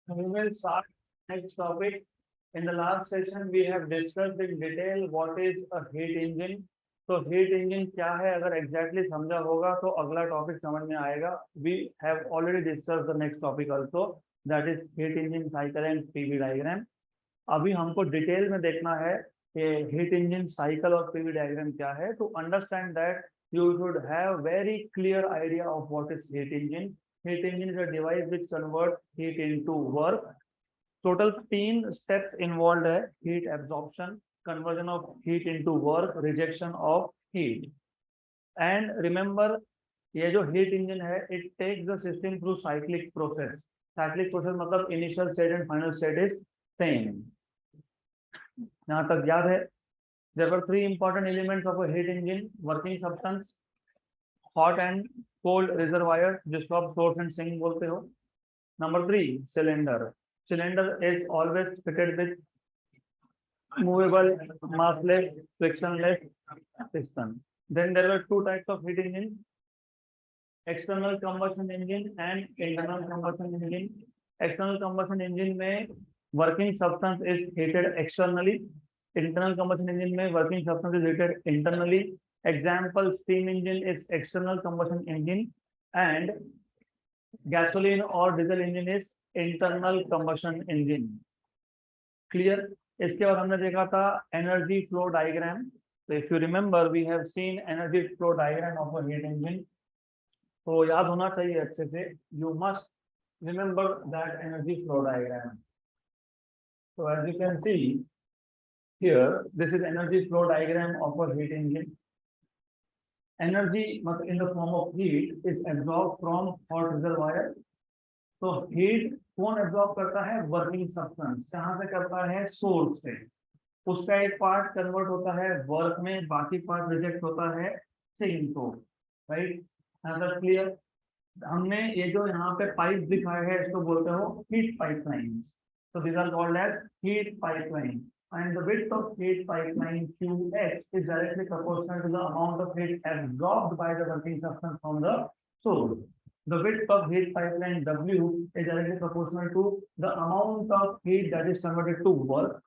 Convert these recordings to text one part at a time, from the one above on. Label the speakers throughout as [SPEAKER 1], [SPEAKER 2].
[SPEAKER 1] We will start next topic. In the last session, we have discussed in detail what is a heat engine. तो heat engine क्या है, अगर exactly समझा होगा तो अगला टॉपिक समझ में आएगा. We have already discussed the next topic also, that is heat engine cycle and PV diagram. अभी हमको डिटेल में देखना है कि हीट इंजन साइकिल और पीवी डायग्राम क्या है. To understand that you should have very clear idea of what is heat engine. Heat engine is a device which convert heat into work. Total 3 steps involve है. Heat absorption, conversion of heat into work, rejection of heat. And remember, ये जो heat engine है it takes the system through cyclic process. Cyclic process मतलब initial state and final state is same. यहाँ तक याद है? There were 3 important elements of a heat engine: working substance, hot and cold reservoir, जिसको आप source and sink बोलते हो. Number 3, cylinder. Cylinder is always fitted with movable, massless, frictionless piston. Then there were 2 types of heat engine: external combustion engine and internal combustion engine. External combustion engine में working substance is heated externally. Internal combustion engine में working substance is heated internally. Example, steam engine is external combustion engine and gasoline or diesel engine is internal combustion engine. Clear? इसके बाद हमने देखा था energy flow diagram. So if you remember, we have seen energy flow diagram of a heat engine. तो याद होना चाहिए अच्छे से. You must remember that energy flow diagram. So as you can see here, this is energy flow diagram of a heat engine. Energy in the form of heat is absorbed from hot reservoir. तो heat कौन absorb करता है? Working substance. कहाँ से करता है? Source से. उसका एक पार्ट कन्वर्ट होता है वर्क में, बाकी पार्ट रिजेक्ट होता है सिंक को. राइट? क्लियर? हमने ये जो यहाँ पे पाइप दिखाया है इसको बोलते हो heat pipelines. So these are called as heat pipeline. And the width of heat pipeline QH is directly proportional to the amount of heat absorbed by the working substance from the source. The width of heat pipeline W is directly proportional to the amount of heat that is converted to work.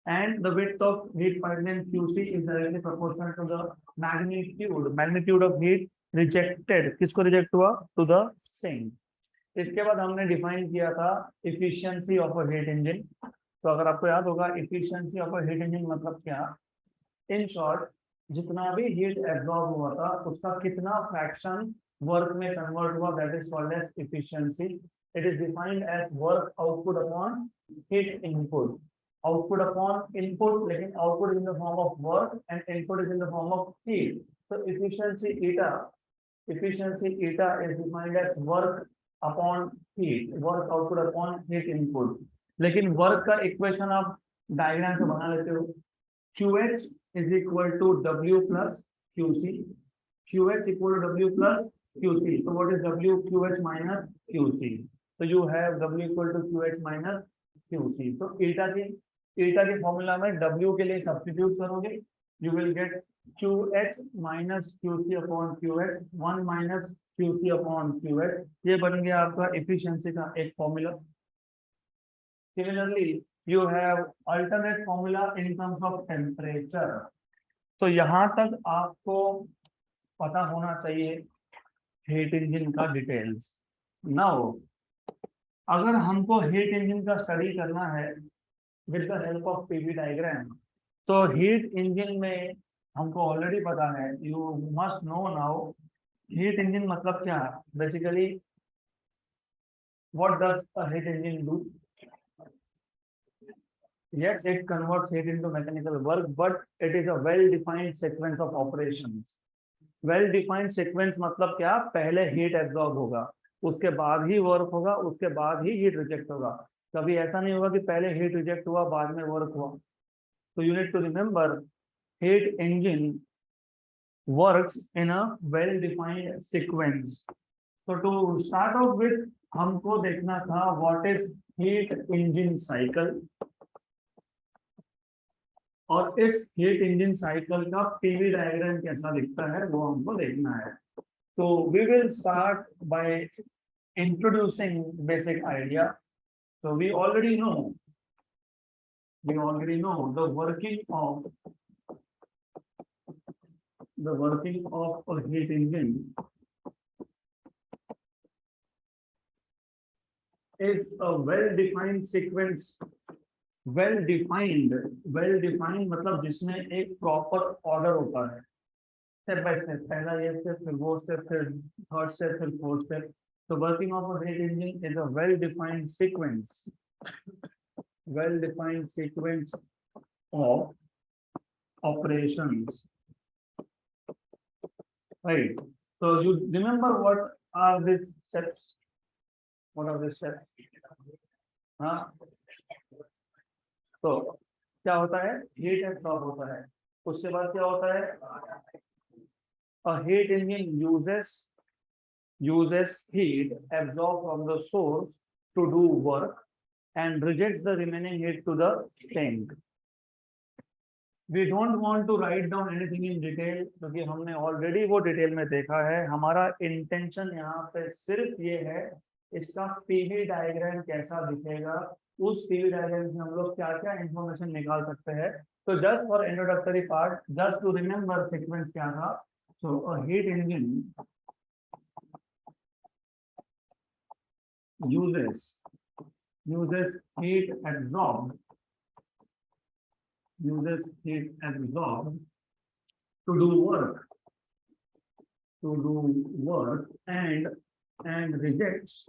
[SPEAKER 1] And the width of heat pipeline QC is directly proportional to the magnitude of heat rejected. किसको reject हुआ? To the sink. इसके बाद हमने define किया था efficiency of a heat engine. तो अगर आपको याद होगा efficiency of a heat engine मतलब क्या? इन शॉर्ट, जितना भी हीट एब्जॉर्ब हुआ था उसका कितना फ्रैक्शन वर्क में कन्वर्ट हुआ, that is called as efficiency. It is defined as work output upon heat input. Output upon input, लेकिन output in the form of work and input is in the form of heat. तो efficiency eta is defined as work upon heat, work output upon heat input. लेकिन work का equation आप diagram से बना लेते हो. QH is equal to W plus QC. QH equal to W plus QC. तो what is W? QH minus QC. तो you have W equal to QH minus QC. तो ईटा के फॉर्मूला में W के लिए सब्स्टिट्यूट करोगे, you will gate QH minus QC upon QH, 1 minus QC upon QH. ये बन गया आपका एफिशिएंसी का एक formula. Similarly you have alternate formula in terms of temperature. तो यहाँ तक आपको पता होना चाहिए हीट इंजन का डिटेल्स. नाउ अगर हमको हीट इंजन का स्टडी करना है with the help of PV diagram, तो हीट इंजन में हमको ऑलरेडी पता है, you must know now heat engine मतलब क्या. Basically what does a heat engine do? Yes, it converts heat into mechanical work, but it is a well-defined sequence of operations. Well-defined sequence मतलब क्या? पहले heat absorb होगा, उसके बाद ही work होगा, उसके बाद ही heat reject होगा. कभी ऐसा नहीं होगा कि पहले heat reject हुआ बाद में work हुआ. So you need to remember, heat engine works in a well-defined sequence. So to start off with, हमको देखना था what is heat engine cycle. और इस हीट इंजन साइकिल का पीवी डायग्राम कैसा दिखता है वो हमको देखना है. तो we will start by introducing basic idea. So we already know the working of a heat engine is a well-defined sequence. well-defined मतलब जिसमें एक प्रॉपर ऑर्डर होता है, स्टेप बाय स्टेप, पहला ये स्टेप, फिर वो स्टेप, फिर थर्ड स्टेप, फिर fourth step. So working of a heat engine is a well-defined sequence of operations, right? So you remember what are these steps? What are the steps? हाँ, तो क्या होता है, हीट एब्सॉर्ब होता है. उसके बाद क्या होता है, a heat engine uses heat absorbed from the source to do work and rejects the remaining heat to the sink. We don't want to write down anything in detail क्योंकि हमने already वो डिटेल में देखा है. हमारा intention यहाँ पे सिर्फ ये है, इसका पीवी डायग्राम कैसा दिखेगा, उस पीवी डायग्राम से हम लोग क्या क्या इंफॉर्मेशन निकाल सकते हैं. तो just for introductory part, just to remember sequence क्या था. So a heat engine uses heat absorbed to do work and rejects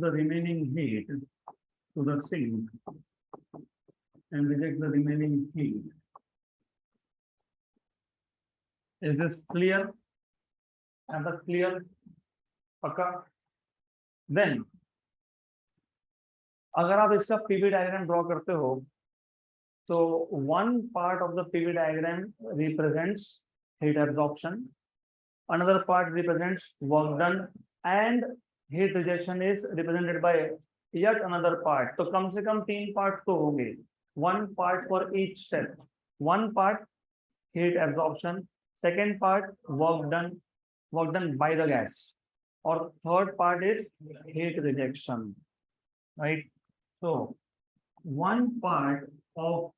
[SPEAKER 1] the remaining heat to the sink and rejects the remaining heat. Is this clear? And that's clear? पक्का? Then अगर आप इसका PV diagram draw करते हो, तो one part of the PV diagram represents heat absorption, another part represents work done, and heat rejection is represented by yet another part. तो कम से कम 3 parts तो होंगे, one part for each step. One part heat absorption, second part work done by the gas, or third part is heat rejection, right? So one part of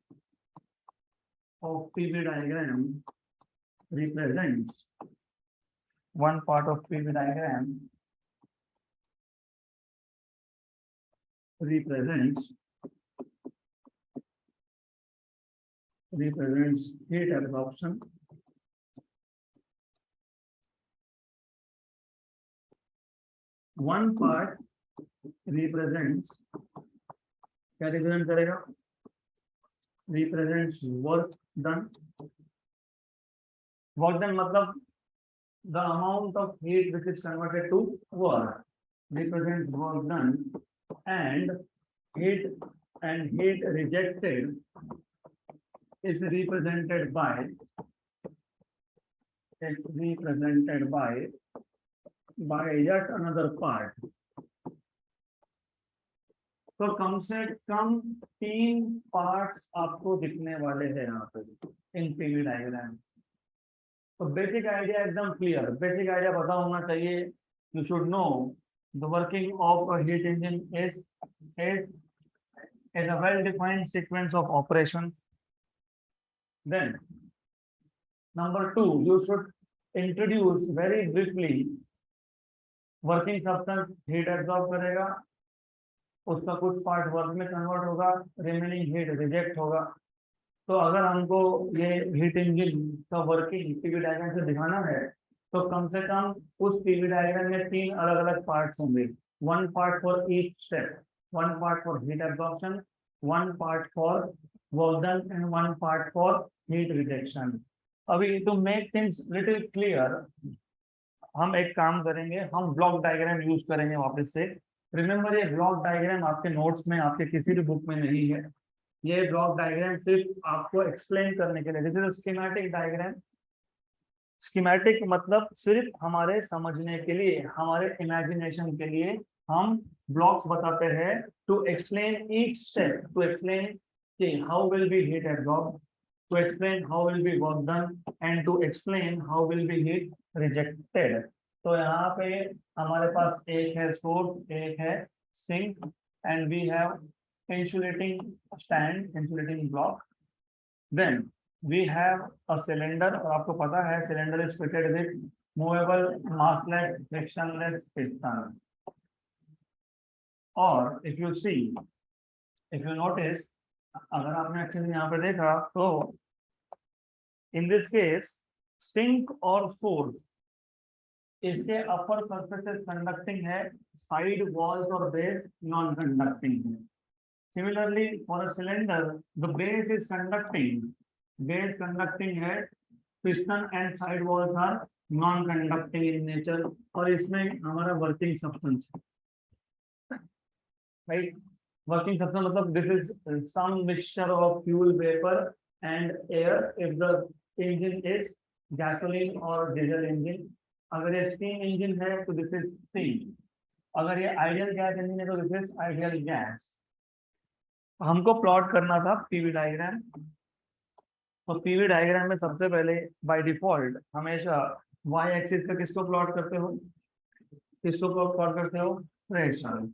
[SPEAKER 1] PV diagram represents heat absorption. One part represents, क्या represent करेगा, represents work done. मतलब the amount of heat which is converted to work, represents work done, and heat rejected is represented by yet another part. तो कम से कम 3 parts आपको दिखने वाले हैं यहाँ पे इन पीवी डायग्राम. तो बेसिक आइडिया एकदम क्लियर, बेसिक आइडिया पता होना चाहिए. You should know the working of a heat engine is a well defined sequence of operation. Then number 2, you should introduce very briefly working substance. Heat absorb करेगा, उसका कुछ part work में convert होगा, remaining heat reject होगा. तो अगर हमको ये हीट इंजन का वर्किंग पीवी डायग्राम से दिखाना है, तो कम से कम उस पीवी डायग्राम में 3 अलग अलग पार्ट्स होंगे. One part for each step, one part for heat absorption, one part for work done, and one part for heat rejection. अभी to make things little clear, हम एक काम करेंगे, हम ब्लॉक डायग्राम यूज करेंगे वापस से. रिमेंबर, ये ब्लॉक डायग्राम आपके नोट्स में, आपके किसी भी बुक में नहीं है. ये ब्लॉक डायग्राम सिर्फ आपको एक्सप्लेन करने के लिए, this is schematic diagram. Schematic मतलब सिर्फ हमारे समझने के लिए, हमारे इमेजिनेशन के लिए हम ब्लॉक्स बताते हैं, to explain each step, to explain कि how will be heat absorb, to explain how will be work done, and to explain how will be heat rejected. तो यहाँ पे हमारे पास एक है सोर्स, एक है sink, and we have insulating stand, insulating block. Then we have a cylinder, और आपको पता है cylinder is fitted with movable massless frictionless piston. और if you see, if you notice, अगर आपने अच्छे से यहाँ पे देखा तो in this case sink और force इसके अपर सरफेसेस कंडक्टिंग है, साइड वॉल्स और बेस नॉन कंडक्टिंग है. Similarly for a cylinder the base is conducting, base conducting है, piston and side walls are non conducting in nature. और इसमें हमारा working substance, right, working substance मतलब this is some mixture of fuel vapour and air if the engine is gasoline और diesel engine. अगर ये steam engine है तो this is steam, अगर ये आइडियल गैस इंजन है तो दिस इज आइडियल गैस. हमको प्लॉट करना था पीवी डायग्राम. तो पीवी डायग्राम में सबसे पहले बाय डिफॉल्ट हमेशा वाई एक्सिस पे किसको प्लॉट करते हो, किसको प्लॉट करते हो, प्रेशर.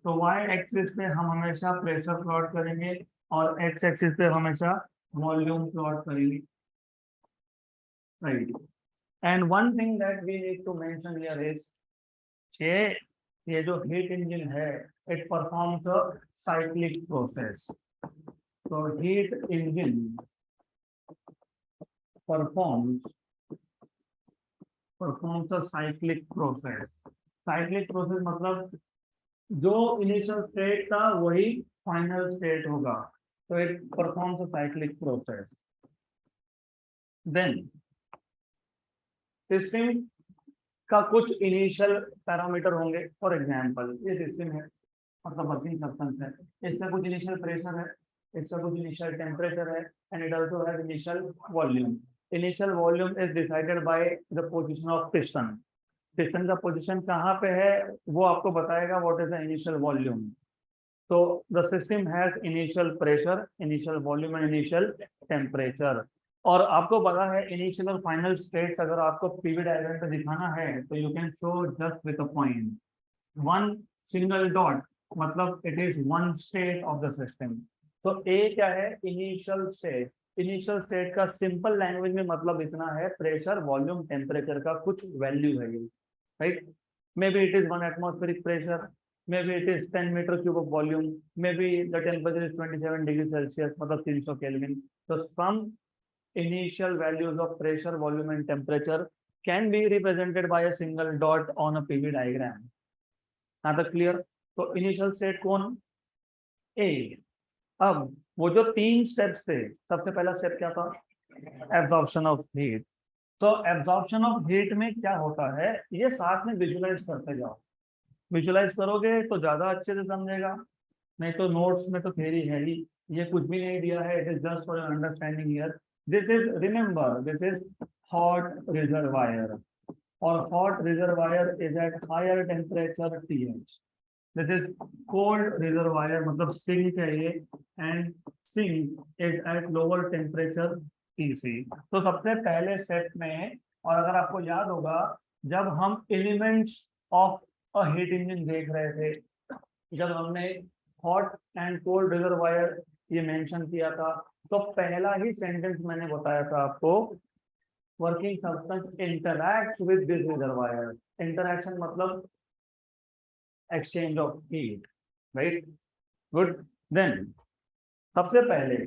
[SPEAKER 1] तो वाई एक्सिस पे हम हमेशा प्रेशर प्लॉट करेंगे और एक्स एक्सिस पे हमेशा वॉल्यूम प्लॉट करेंगे, right. And one thing that we need to mention here is ये जो heat engine है, it performs a cyclic process. So heat engine performs a cyclic process. Cyclic process मतलब जो initial state था वही final state होगा. So it performs a cyclic process. Then system का कुछ इनिशियल पैरामीटर होंगे. फॉर एग्जांपल ये सिस्टम है, मतलब वर्किंग सब्सटेंस है, इसका कुछ इनिशियल प्रेशर है, इसका कुछ इनिशियल टेम्परेचर है, and it also has initial volume. Initial volume is decided by the position of piston. Piston का पोजीशन कहाँ पे है वो आपको बताएगा what is the initial volume. तो the system has initial pressure, initial volume and initial temperature. और आपको पता है इनिशियल और फाइनल स्टेट अगर आपको पीवी डायग्राम पे दिखाना है तो you can show just with a point, one single dot, मतलब it is one state of the system. तो ए क्या है, इनिशियल स्टेट. इनिशियल स्टेट का सिंपल लैंग्वेज में मतलब इतना है, प्रेशर वॉल्यूम टेम्परेचर का कुछ वैल्यू है ये, right. May be it is 1 atmospheric pressure, maybe it is 10 meter cube of volume, maybe the temperature is 27 degrees Celsius, मतलब 300 Kelvin. So some initial values of pressure, volume and temperature can be represented by a single dot on a PV diagram. Now the clear? तो initial state कौन, A. अब वो जो 3 steps थे, सबसे पहला step क्या था, absorption of heat. तो absorption of heat में क्या होता है, ये साथ में विजुलाइज करते जाओ. विजुलाइज करोगे तो ज्यादा अच्छे से समझेगा, नहीं तो नोट्स में तो थ्योरी है ही, ये कुछ भी नहीं दिया है, it is just for your understanding here. This is, remember, this is hot reservoir, और hot reservoir is at higher temperature TH. This is cold reservoir, मतलब सिंक है ये, एंड sink is at lower temperature TC. तो सबसे पहले step में, और अगर आपको याद होगा जब हम एलिमेंट्स ऑफ हीट इंजन देख रहे थे, जब हमने हॉट एंड कोल्ड रिजर्वायर ये मेंशन किया था, तो पहला ही सेंटेंस मैंने बताया था आपको, working substance interact with this reservoir. Interaction मतलब exchange of heat, right. Good. Then सबसे पहले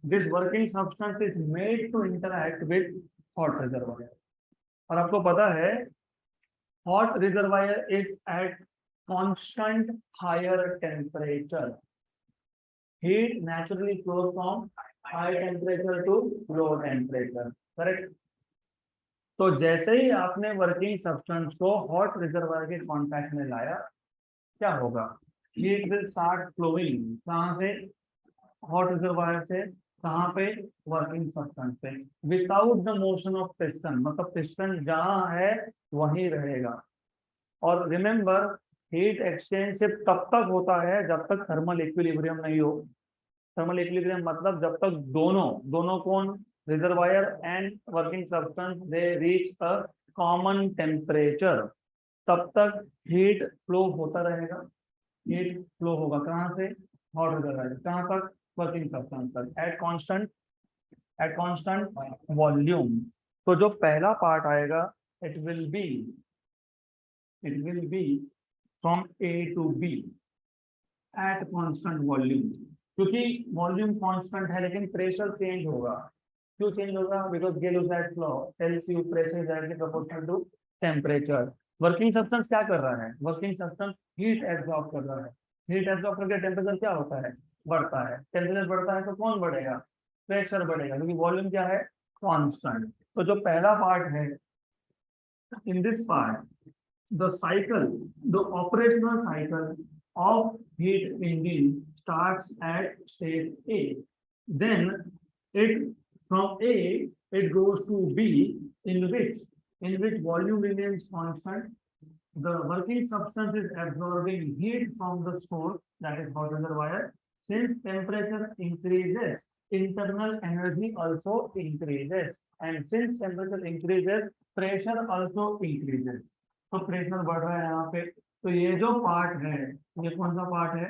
[SPEAKER 1] this working substance is made to interact with hot reservoir. और आपको पता है hot reservoir is at constant higher temperature. Heat naturally flows from high temperature to low temperature, correct? तो जैसे ही आपने working substance को हॉट रिजर्वायर के contact में लाया, क्या होगा, हीट विल स्टार्ट फ्लोइंग. कहाँ से, हॉट रिजर्वायर से, कहाँ पे, वर्किंग सब्सटेंस पे, without the motion of piston, मतलब पिस्टन जहाँ है वहीं रहेगा. और रिमेंबर, हीट एक्सचेंज सिर्फ तब तक होता है जब तक थर्मल इक्विलिब्रियम नहीं हो. थर्मल इक्विलिब्रियम मतलब जब तक दोनों कौन, reservoir and working substance, they reach a common temperature, तब तक हीट फ्लो होता रहेगा. हीट फ्लो होगा कहाँ से, हॉट रिजर्वायर कहाँ तक, वर्किंग सब्सटेंस तक, एट कांस्टेंट वॉल्यूम। तो जो पहला पार्ट आएगा, it will be from A to B at constant volume. क्योंकि वॉल्यूम कांस्टेंट है लेकिन प्रेशर चेंज होगा। क्यों चेंज होगा? Because Gay-Lussac's law tells you pressure is directly proportional to temperature. Working substance क्या कर रहा है? वर्किंग सब्सटेंस हीट एब्जॉर्ब कर रहा है। हीट एब्जॉर्ब करके टेम्परेचर क्या होता है? बढ़ता है। टेम्परेचर बढ़ता है तो कौन बढ़ेगा? प्रेशर बढ़ेगा, क्योंकि वॉल्यूम क्या है? कांस्टेंट। तो जो पहला पार्ट है, in this part the cycle, the operational cycle of heat engine starts at stage A. Then it from A it goes to B, in which volume remains constant. The working substance is absorbing heat from the source, that is hot reservoir. Since temperature increases, internal energy also increases, and since temperature increases, pressure also increases. तो pressure बढ़ रहा है यहाँ पे। तो ये जो part है, ये कौन सा पार्ट है?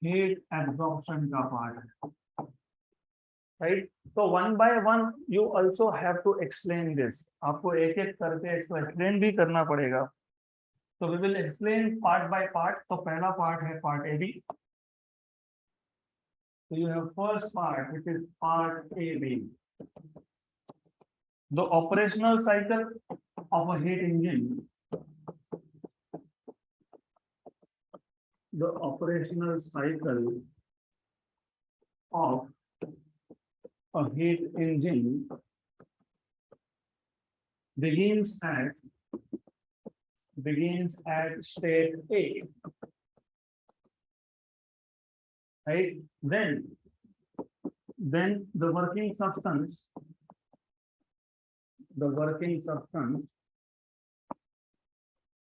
[SPEAKER 1] हीट एब्जॉर्प्शन का पार्ट है, राइट। तो one by one you also have to explain this. आपको एक एक करके इसको एक्सप्लेन भी करना पड़ेगा। तो we will explain part by part. तो पहला पार्ट है part A B. So you have first part, which is part AB. The operational cycle of a heat engine. The operational cycle of a heat engine begins at state A. Right? Then the working substance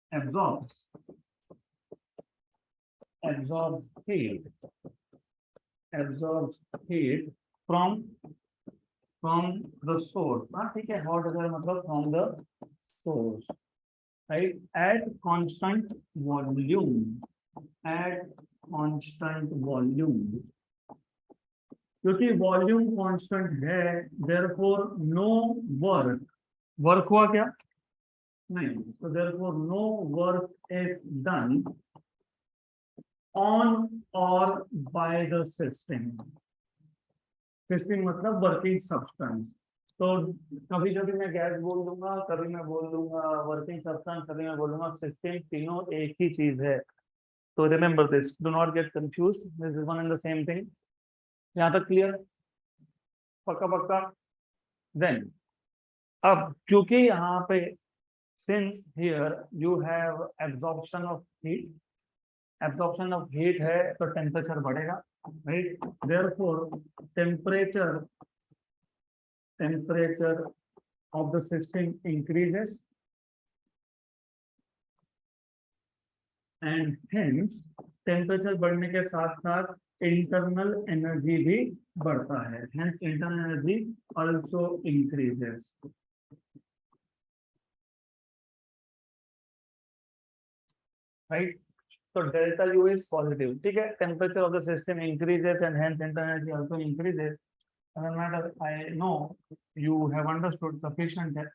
[SPEAKER 1] absorbs heat from the source. ठीक है, hot water मतलब from the source, right? At constant volume. क्योंकि volume constant है, therefore no work हुआ क्या? नहीं। तो therefore no work is done on or by the system मतलब वर्किंग सब्सटेंस। तो कभी कभी मैं गैस बोल दूंगा, कभी मैं बोल दूंगा वर्किंग सब्सटेंस, कभी मैं बोलूंगा सिस्टम, तीनों एक ही चीज है। तो remember this, do not gate confused, this is one and the same thing. यहाँ तक क्लियर? पक्का पक्का। देन अब क्योंकि यहाँ पे since here you have absorption of heat है, तो टेम्परेचर बढ़ेगा, right? Therefore temperature of the system increases, and hence temperature बढ़ने के साथ साथ इंटरनल एनर्जी भी बढ़ता है, hence internal energy also increases, right? So delta U is positive, ठीक है? Temperature of the system increases and hence internal energy also increases. No matter, I know you have understood sufficient that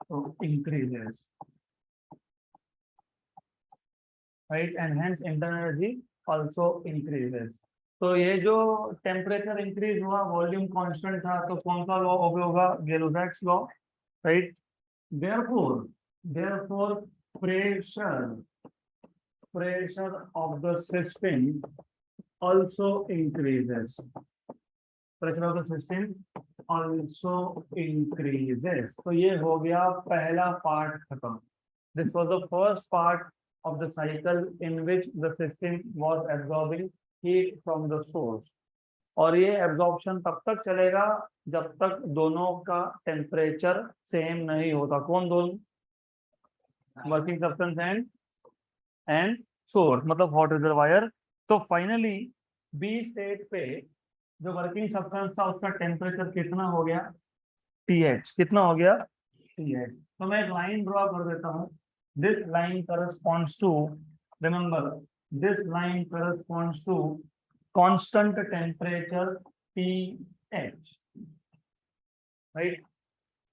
[SPEAKER 1] so increases, right? And hence internal energy also increases. तो ये जो temperature increase हुआ, volume constant था, तो कौन सा law obey होगा? Gay-Lussac's law, right? therefore pressure of the system also increases. Pressure of the system also increases. तो ये हो गया पहला पार्ट खत्म। This was the first part of the cycle in which the system was absorbing heat from the source. और ये absorption तब तक चलेगा जब तक दोनों का टेम्परेचर सेम नहीं होता। कौन दोनों? वर्किंग सब्सटेंस एंड सोर्स, मतलब हॉट रिजर्वायर। तो फाइनली बी स्टेट पे जो वर्किंग सब्सटेंस था उसका टेम्परेचर कितना हो गया? TH। कितना हो गया? TH। तो मैं एक लाइन ड्रॉ कर देता हूँ। This line corresponds to remember this line corresponds to constant temperature pH, right.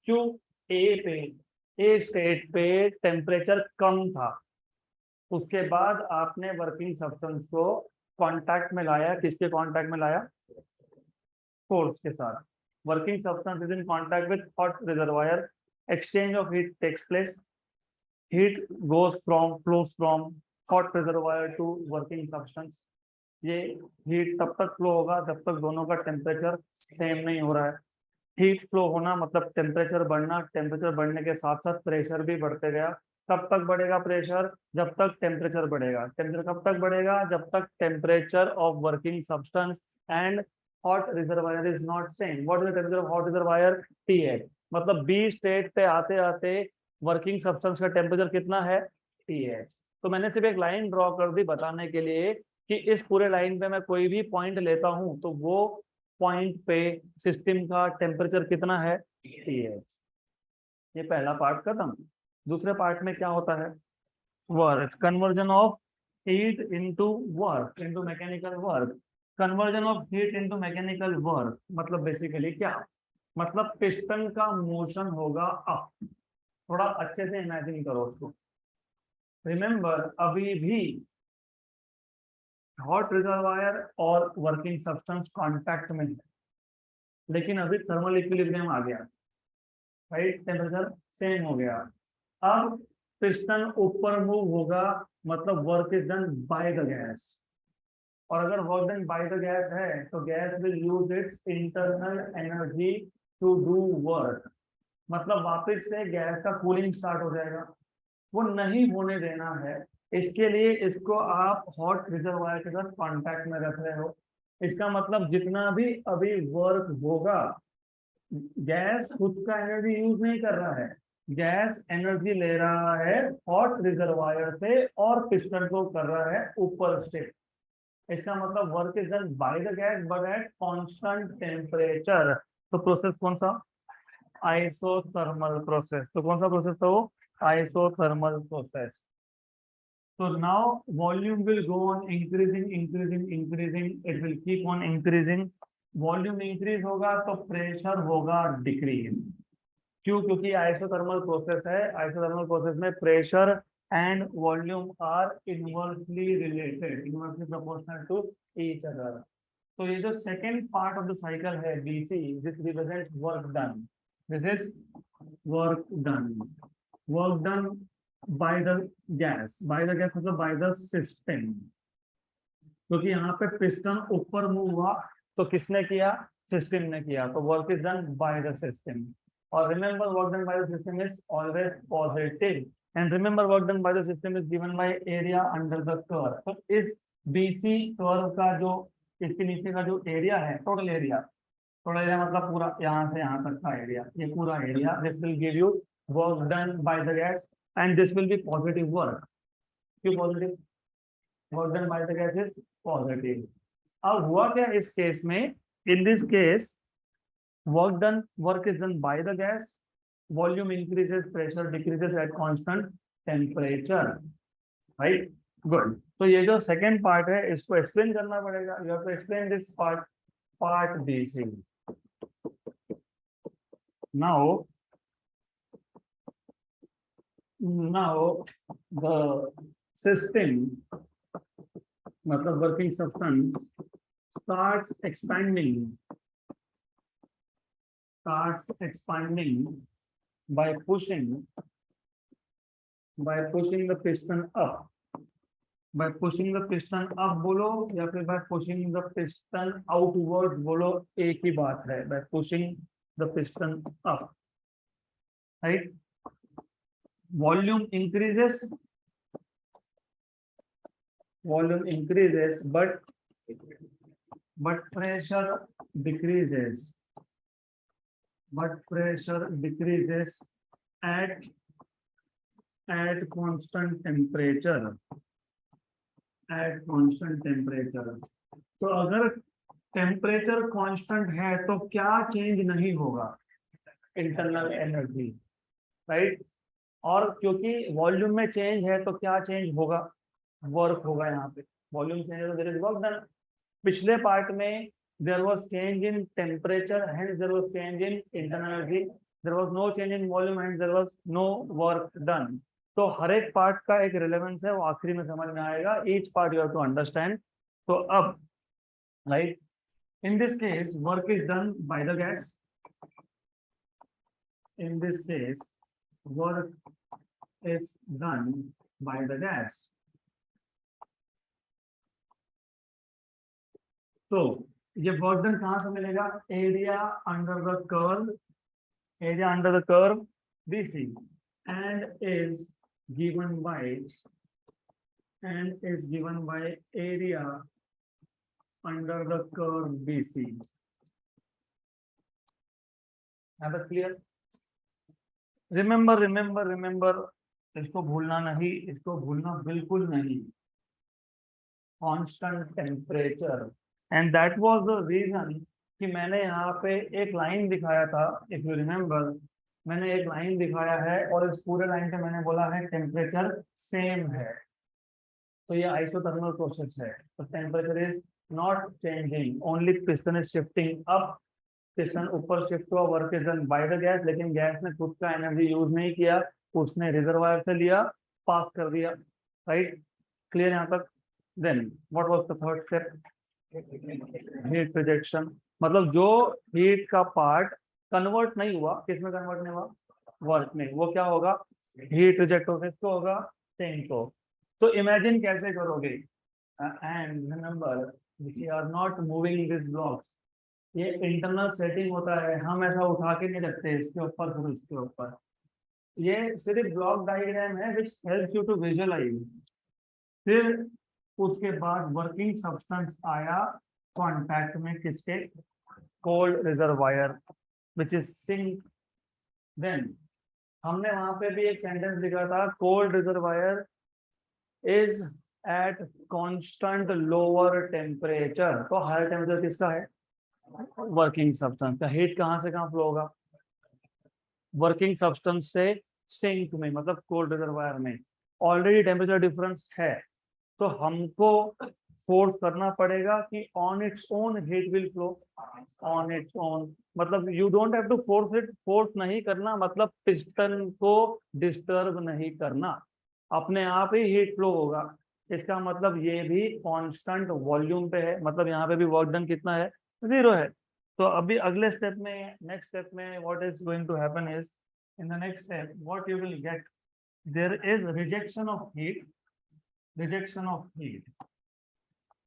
[SPEAKER 1] क्यों? ए स्टेट पे टेम्परेचर कम था, उसके बाद आपने वर्किंग सब्सटेंस को कांटेक्ट में लाया, किसके कांटेक्ट में लाया? सोर्स के साथ। Working substance is in contact with hot reservoir, exchange of heat takes place, heat flows from hot reservoir to working substance। ये हीट तब तक फ्लो होगा जब तक दोनों का टेम्परेचर सेम नहीं हो रहा है। हीट फ्लो होना मतलब टेम्परेचर बढ़ना, टेम्परेचर बढ़ने के साथ साथ प्रेशर भी बढ़ते गया। कब तक बढ़ेगा प्रेशर? जब तक टेम्परेचर बढ़ेगा। टेम्परेचर कब तक बढ़ेगा? जब तक temperature of working substance and hot reservoir is not same. What is the temperature of hot reservoir? TH। मतलब बी स्टेट पे आते आते वर्किंग सब्सटेंस का टेम्परेचर कितना है? TH। तो मैंने सिर्फ एक लाइन ड्रॉ कर दी बताने के लिए कि इस पूरे लाइन पे मैं कोई भी पॉइंट लेता हूं तो वो पॉइंट पे सिस्टम का टेम्परेचर कितना है? TH। ये पहला पार्ट खत्म। दूसरे पार्ट में क्या होता है? Work, conversion of heat into work, into mechanical work. Conversion of heat into mechanical work मतलब बेसिकली क्या? मतलब पिस्टन का मोशन होगा अप। थोड़ा अच्छे से इमेजिन करो उसको। रिमेंबर अभी भी हॉट रिजर्वायर और वर्किंग सब्सटेंस कांटेक्ट में है, लेकिन अभी थर्मल इक्विलिब्रियम आ गया, राइट। टेम्परेचर सेम हो गया। अब पिस्टन ऊपर मूव होगा, मतलब work is done by the gas. और अगर work done by the gas है तो gas will use its internal energy to do work. मतलब वापस से गैस का कूलिंग स्टार्ट हो जाएगा। वो नहीं होने देना है, इसके लिए इसको आप हॉट रिजर्वायर के साथ कांटेक्ट में रख रहे हो। इसका मतलब जितना भी अभी वर्क होगा, गैस खुद का एनर्जी यूज नहीं कर रहा है, गैस एनर्जी ले रहा है हॉट रिजर्वायर से और पिस्टन को कर रहा है ऊपर से। इसका मतलब work is done by the gas but at constant temperature. तो प्रोसेस कौन सा? Isothermal process. तो कौन सा प्रोसेस था वो? Isothermal process. So now volume will go on increasing, it will keep on increasing। Volume increase होगा तो प्रेशर होगा डिक्रीज। क्यों? क्योंकि आइसोथर्मल प्रोसेस है। आइसोथर्मल प्रोसेस में pressure and volume are inversely related, inversely proportional to each other. तो ये जो second part of the cycle है BC, this represent work done. This is work done. Work done by the gas. By the gas मतलब by the system. क्योंकि यहाँ पे piston ऊपर move हुआ तो किसने किया? सिस्टम ने किया। तो work is done by the system. और remember work done by the system is always positive. And remember work done by the system is given by area under the curve. तो इस BC कर्व का जो इसके नीचे का जो area है, टोटल एरिया मतलब पूरा यहाँ से यहाँ तक का एरिया, ये पूरा area, this will give you work done by the gas and this will be positive work. क्यों positive? Work done by the gas is positive. अब हुआ क्या इस केस में? In this case work is done by the gas, volume increases, pressure decreases at constant temperature, right? Good। तो ये जो second part है इसको एक्सप्लेन करना पड़ेगा। You have to explain this part BC। now the system मतलब working substance starts expanding by pushing the piston up। by pushing the piston up बोलो या फिर by pushing the piston outward बोलो, एक ही बात है। by pushing the piston up, right? volume increases but pressure decreases at constant temperature। तो अगर temperature constant है तो क्या चेंज नहीं होगा? Internal energy, right. और क्योंकि वॉल्यूम में चेंज है तो क्या चेंज होगा? वर्क होगा यहाँ पे, वॉल्यूम चेंज है तो देयर इज वर्क डन। पिछले पार्ट में there was change in temperature hence there was change in internal energy, there was no change in volume and there was no work done. तो हर एक part का एक relevance है, वो आखिरी में समझ में आएगा, each part you have to understand. तो अब right, in this case work is done by the gas, in this case work is done by the gas। तो ये वर्क डन कहां से मिलेगा, area under the curve, area under the curve BC and is given by area under the curve BC। अब clear, remember, इसको भूलना नहीं, इसको भूलना बिल्कुल नहीं, constant temperature. And that was the reason कि मैंने यहाँ पे एक लाइन दिखाया था, इफ यू रिमेंबर, मैंने एक लाइन दिखाया है और इस पूरे लाइन पे मैंने बोला है टेम्परेचर सेम है। तो ये आइसोथर्मल प्रोसेस है, तो temperature is not changing, only piston is shifting up, piston ऊपर शिफ्ट हुआ, work is done by the gas, लेकिन गैस ने खुद का एनर्जी यूज नहीं किया, उसने रिजर्वायर से लिया, पास कर दिया। राइट, क्लियर यहाँ तक। Then what was the third step, heat rejection. मतलब जो हीट का पार्ट कन्वर्ट नहीं हुआ, किसमें कन्वर्ट नहीं हुआ, वर्क में, वो क्या होगा, हीट रिजेक्ट होगा, किसको होगा, सेंक को। तो इमेजिन कैसे करोगे, and remember we are not moving this blocks, ये इंटरनल सेटिंग होता है, हम ऐसा उठा के नहीं रखते इसके ऊपर फिर उसके ऊपर, ये सिर्फ ब्लॉक डायग्राम है which help you to visualize. फिर उसके बाद वर्किंग सब्सटेंस आया कांटेक्ट में, किसके, cold reservoir which is sink. Then हमने वहां पे भी एक सेंटेंस लिखा था, cold reservoir is at constant lower temperature. तो हायर टेम्परेचर किसका है, वर्किंग सब्सटेंस का। हीट कहां से कहां फ्लो होगा, वर्किंग सब्सटेंस से सिंक में, मतलब कोल्ड रिजर्वायर में। ऑलरेडी टेम्परेचर डिफरेंस है, तो हमको फोर्स करना पड़ेगा कि on its own heat will flow, on its own, मतलब you don't have to force it, force नहीं करना मतलब पिस्टन को डिस्टर्ब नहीं करना, अपने आप ही हीट फ्लो होगा। इसका मतलब ये भी कांस्टेंट वॉल्यूम पे है, मतलब यहाँ पे भी वर्क डन कितना है, 0 है। तो अभी अगले स्टेप में, नेक्स्ट स्टेप में what is going to happen is, in the next step what you will get, there is rejection of heat, rejection of heat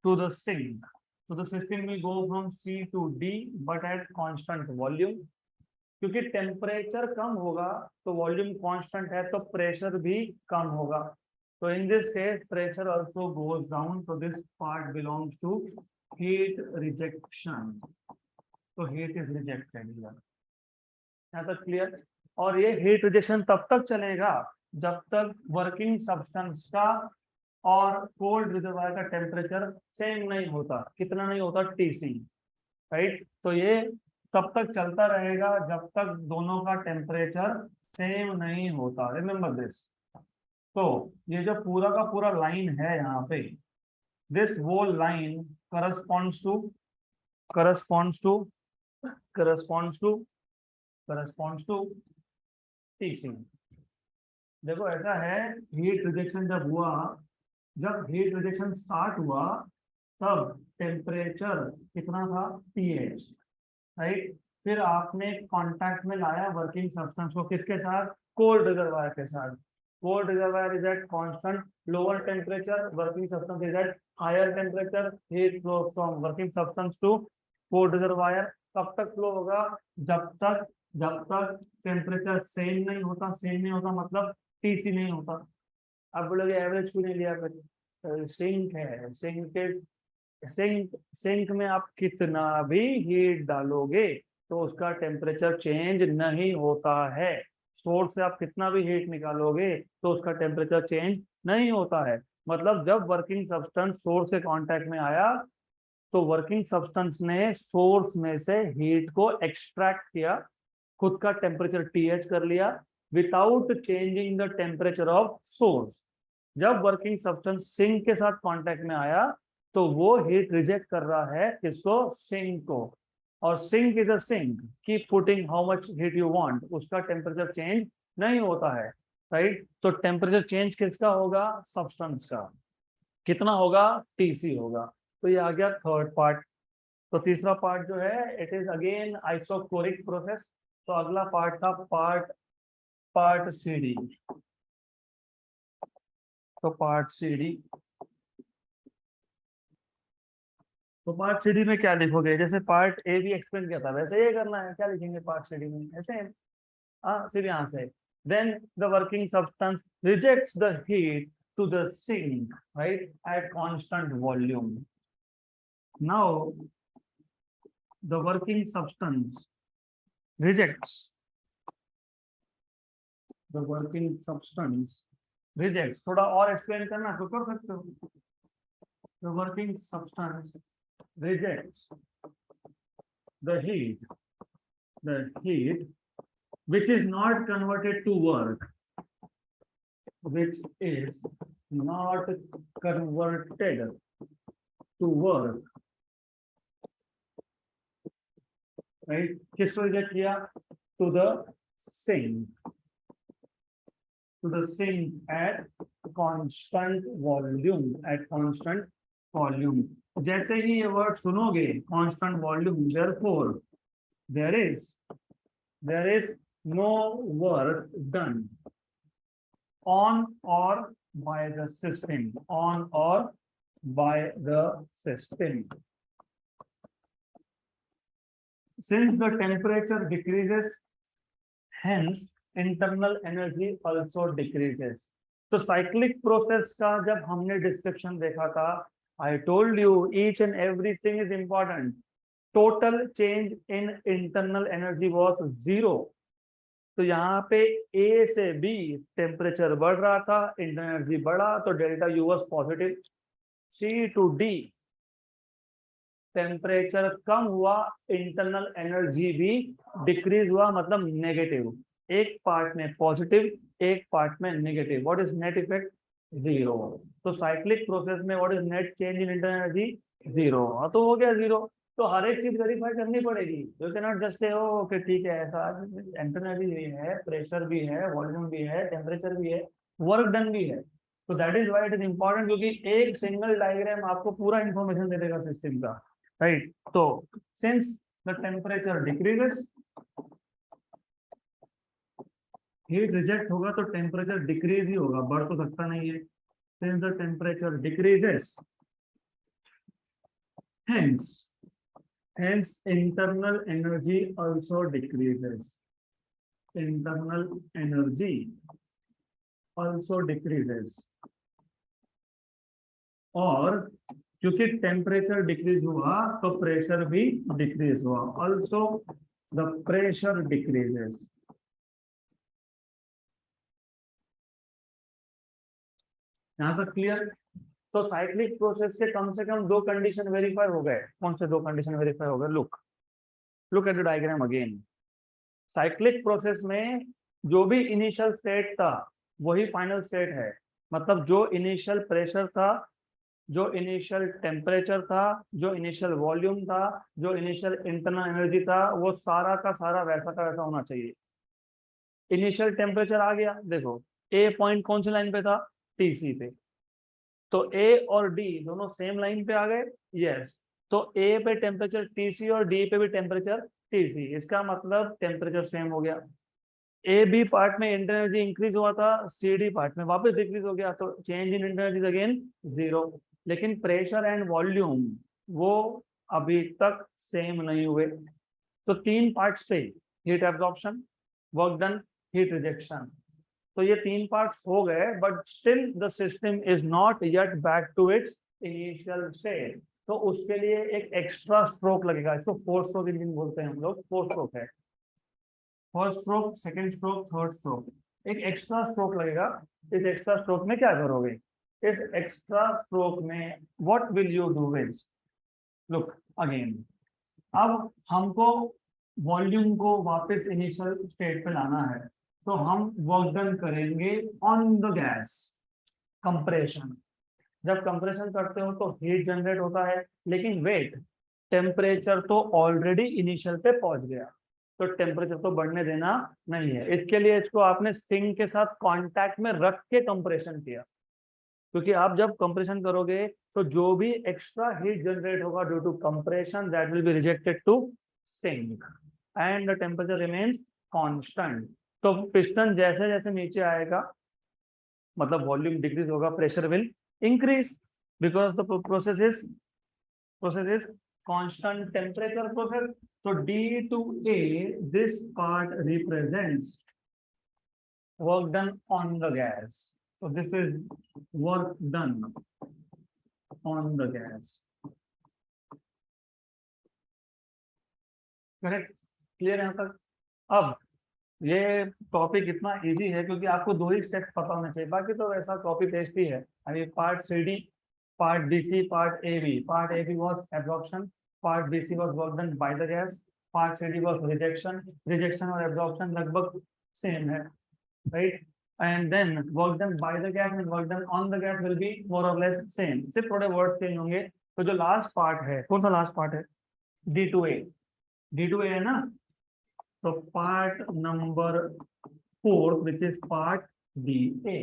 [SPEAKER 1] to the sink, so the system will go from C to D but at constant volume। क्योंकि temperature कम होगा तो volume constant है, तो pressure भी कम होगा। तो in this case pressure also goes down, तो this part belongs to heat rejection. तो हीट इज रिजेक्टेड, यहाँ तक क्लियर। और ये हीट रिजेक्शन तब तक चलेगा जब तक वर्किंग सब्सटेंस का और कोल्ड रिजर्वायर का टेम्परेचर सेम नहीं होता। कितना नहीं होता, TC। राइट, तो ये तब तक चलता रहेगा जब तक दोनों का टेम्परेचर सेम नहीं होता, रिमेंबर दिस। तो ये जो पूरा का पूरा लाइन है यहाँ पे, दिस वो line corresponds to corresponds to corresponds to corresponds to TC। देखो ऐसा है, हीट रिजेक्शन जब हुआ, जब हीट रिजेक्शन स्टार्ट हुआ तब टेम्परेचर कितना था, TH। राइट, फिर आपने कांटेक्ट में लाया वर्किंग सब्सटेंस को, किसके साथ, कोल्ड रिजर्वायर के साथ। Cold reservoir is at constant lower temperature, working substance is at higher temperature, heat flow from working substance to cold reservoir. कब तक फ्लो होगा, जब तक टेम्परेचर सेम नहीं होता, सेम नहीं होता मतलब TC नहीं होता। अब बोलोगे एवरेज क्यों नहीं लिया, फिर सिंक है, सिंक में आप कितना भी हीट डालोगे तो उसका टेम्परेचर चेंज नहीं होता है। सोर्स से आप कितना भी हीट निकालोगे तो उसका टेम्परेचर चेंज नहीं होता है। मतलब जब वर्किंग सब्सटेंस सोर्स के कांटेक्ट में आया तो वर्किंग सब्सटेंस ने सोर्स में से हीट को एक्सट्रैक्ट किया, खुद का टेम्परेचर TH कर लिया without changing the temperature of source. जब वर्किंग सब्सटेंस सिंक के साथ कांटेक्ट में आया तो वो हीट रिजेक्ट कर रहा है किसको, सिंक को, और sink is a sink, keep putting how much heat you want, उसका टेम्परेचर चेंज नहीं होता है, राइट। तो टेम्परेचर चेंज किसका होगा, सब्सटेंस का, कितना होगा, टीसी होगा। तो ये आ गया थर्ड पार्ट। तो तीसरा पार्ट जो है इट इज अगेन आइसोक्लोरिक प्रोसेस। तो अगला पार्ट था पार्ट पार्ट सी डी। तो पार्ट सी डी, तो पार्ट सी डी में क्या लिखोगे, जैसे पार्ट ए भी एक्सप्लेन किया था वैसे ये करना है, क्या लिखेंगे पार्ट सी डी में, ऐसे हाँ सीधे यहाँ से। Then the working substance rejects the heat to the sink, right, at constant volume. Now the working substance rejects, the working substance rejects, थोड़ा और एक्सप्लेन करना तो कर सकते हो। the working substance rejects the heat which is not converted to work, which is not converted to work, right, किसको reject किया, to the sink, to the sink at constant volume, at constant volume। जैसे ही ये word सुनोगे constant volume, therefore there is no work done on or by the system, on or by the system, since the temperature decreases, hence internal energy also decreases। तो cyclic process का जब हमने description देखा था, I told you each and everything is important. Total change in internal energy was 0। तो यहाँ पे ए से बी टेम्परेचर बढ़ रहा था, इंटरनल एनर्जी बढ़ा, तो delta U was positive. C to D temperature कम हुआ, इंटरनल एनर्जी भी डिक्रीज हुआ, मतलब नेगेटिव। एक पार्ट में पॉजिटिव, एक पार्ट में negative. What is net effect, 0। तो साइक्लिक प्रोसेस में what is net change in internal energy, 0। तो हो गया 0। तो हर एक चीज वेरीफाई करनी पड़ेगी। You can not just say हो कि ठीक है ऐसा, इंटरनल एनर्जी भी है, प्रेशर भी है, वॉल्यूम भी है, टेम्परेचर भी है, वर्क डन भी है। तो that is why it is important, क्योंकि एक सिंगल डायग्राम आपको पूरा इंफॉर्मेशन दे देगा सिस्टम का, राइट। तो since the temperature decreases, heat reject होगा तो टेम्परेचर डिक्रीज ही होगा, बढ़ तो सकता नहीं है। Since the temperature decreases, hence internal energy also decreases, internal energy also decreases। और क्योंकि टेम्परेचर डिक्रीज हुआ तो प्रेशर भी डिक्रीज हुआ, ऑल्सो द प्रेशर डिक्रीजेस। यहाँ तक क्लियर। तो साइक्लिक प्रोसेस के कम से कम 2 कंडीशन वेरीफाई हो गए। कौन से 2 कंडीशन वेरीफाई हो गए, look at the diagram again. Cyclic process में जो भी इनिशियल स्टेट था वही फाइनल स्टेट है। मतलब जो इनिशियल प्रेशर था, जो इनिशियल टेम्परेचर था, जो इनिशियल वॉल्यूम था, जो इनिशियल इंटरनल एनर्जी था, वो सारा का सारा वैसा का वैसा होना चाहिए। इनिशियल टेम्परेचर आ गया, देखो ए पॉइंट कौन सी लाइन पे था, टीसी पे। तो ए और डी दोनों सेम लाइन पे आ गए, यस। तो ए पे टेम्परेचर टीसी और डी पे भी टेम्परेचर टीसी, इसका मतलब टेम्परेचर सेम हो गया। ए बी पार्ट में इंटरनल एनर्जी इंक्रीज हुआ था, सी डी पार्ट में वापस डिक्रीज हो गया, तो change in internal energy again 0। लेकिन प्रेशर एंड वॉल्यूम वो अभी तक सेम नहीं हुए। तो 3 पार्ट्स थे, heat absorption, work done, heat rejection. तो ये 3 पार्ट्स हो गए, but still the system is not yet back to its initial state. तो उसके लिए एक एक्स्ट्रा स्ट्रोक लगेगा, इसको 4 स्ट्रोक इंजन बोलते हैं हम लोग। 4 स्ट्रोक है, first stroke, second stroke, third stroke, एक एक्स्ट्रा स्ट्रोक लगेगा। इस एक्स्ट्रा स्ट्रोक में क्या करोगे, इस एक्स्ट्रा स्ट्रोक में what will you do is, look again, अब हमको वॉल्यूम को वापस इनिशियल स्टेट पे लाना है, तो हम वर्क डन करेंगे ऑन द गैस। कंप्रेशन, जब कंप्रेशन करते हो तो हीट जनरेट होता है, लेकिन वेट, टेम्परेचर तो ऑलरेडी इनिशियल पे पहुंच गया, तो टेम्परेचर तो बढ़ने देना नहीं है। इसके लिए इसको आपने स्टिंग के साथ कांटेक्ट में रख के कंप्रेशन किया, क्योंकि आप जब कंप्रेशन करोगे तो जो भी एक्स्ट्रा हीट जनरेट होगा due to compression that will be rejected to sink and the temperature remains constant. तो पिस्टन जैसे जैसे नीचे आएगा, मतलब वॉल्यूम डिक्रीज होगा, pressure will increase, because the process is constant temperature process. So D to A, this part represents work done on the gas. So this is work done on the gas. Correct, clear है यहाँ तक? अब ये topic इतना easy है क्योंकि आपको दो ही स्टेप पता होने चाहिए, बाकी तो वैसा कॉपी पेस्ट ही है। अभी part C D, part DC, part AB. Part AB was absorption, part DC was work done by the gas, part CD was rejection. Rejection और absorption लगभग same है, right? And then work done by the gas and work done on the gas will be more or less same. सिर्फ थोड़े words change होंगे। तो जो last part है, कौन सा last part है? D2A, D2A है ना? तो part number 4 which is part DA,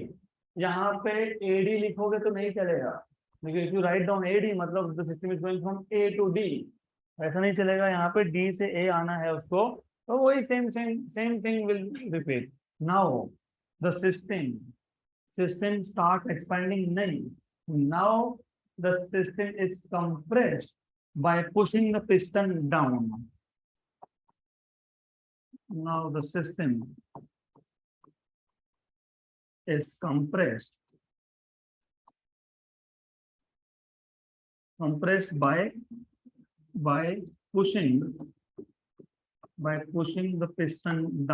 [SPEAKER 1] यहाँ पे AD लिखोगे तो नहीं चलेगा, if you write down AD मतलब the system is going from A to D, ऐसा नहीं चलेगा, यहाँ पे D से A आना है उसको, तो वही same thing will repeat. Now the system starts expanding, नहीं, now the system is compressed by pushing the piston down. Now the system is compressed by pushing the piston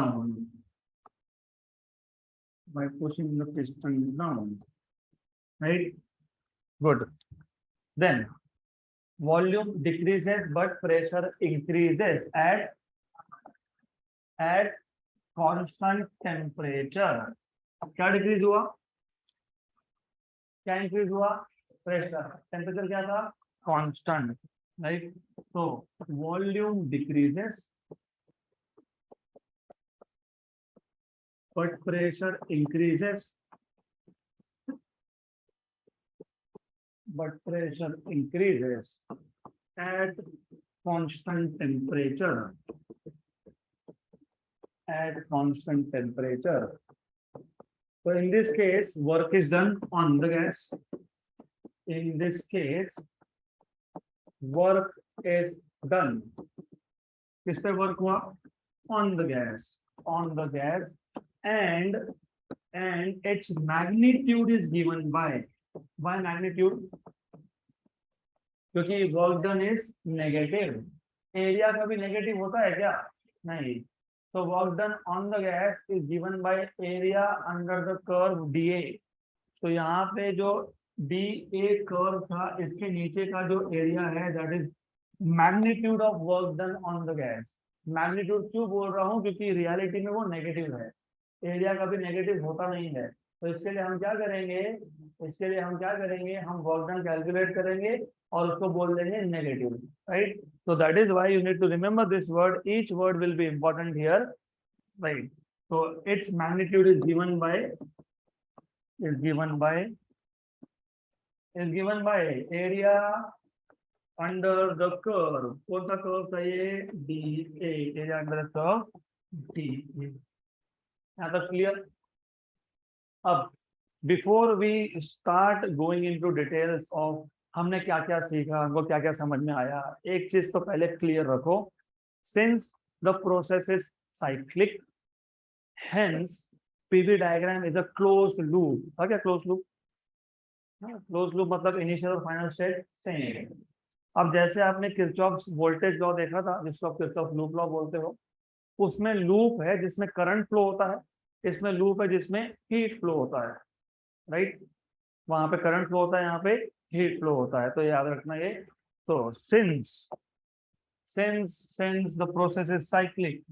[SPEAKER 1] down, right? Good. Then volume decreases but pressure increases at constant temperature. क्या decrease हुआ, क्या increase हुआ? Pressure. Temperature क्या था? Constant, right? तो volume decreases but pressure increases at constant temperature, so in this case work is done on the gas, in this case work is done, किस पे work हुआ? on the gas, and its magnitude is given by magnitude, क्योंकि work done is negative. Area का भी negative होता है क्या? नहीं। तो work done on the gas is given by area under the curve DA। तो यहाँ पे जो DA कर्व था, इसके नीचे का जो एरिया है that is magnitude of work done on the gas. Magnitude क्यों बोल रहा हूँ? क्योंकि रियलिटी में वो नेगेटिव है, एरिया कभी नेगेटिव होता नहीं है। तो इसके लिए हम क्या करेंगे, हम वर्क डन कैलकुलेट करेंगे और उसको बोल देंगे negative, right? So that is why you need to remember this word. Each word will be important here, right? So its magnitude is given by area under the curve. कौन सा curve था ये? DA, area under the curve DA। यहाँ तक clear? अब before we start going into details of हमने क्या क्या सीखा, हमको क्या क्या समझ में आया, एक चीज तो पहले क्लियर रखो, since the process is cyclic, hence PV diagram is a closed loop. क्या क्लोज्ड लूप? क्लोज्ड लूप मतलब इनिशियल और फाइनल स्टेट सेम। अब जैसे आपने किरचॉफ वोल्टेज लॉ देखा था, जिसको आप किरचॉफ लूप लॉ बोलते हो, उसमें लूप है जिसमें करंट फ्लो होता है, इसमें लूप है जिसमें हीट फ्लो होता है, राइट? वहां पे करंट फ्लो होता है, यहाँ पे हीट फ्लो होता है, तो याद रखना ये। तो since the process is cyclic,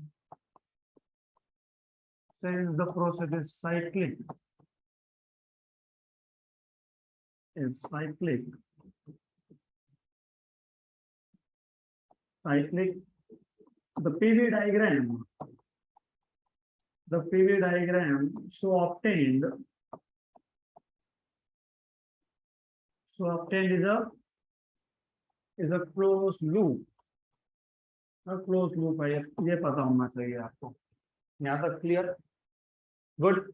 [SPEAKER 1] is cyclic. Cyclic. The PV diagram. The PV diagram so obtained is a closed loop. A closed loop है ये पता होना चाहिए आपको. यहाँ तक क्लियर? गुड.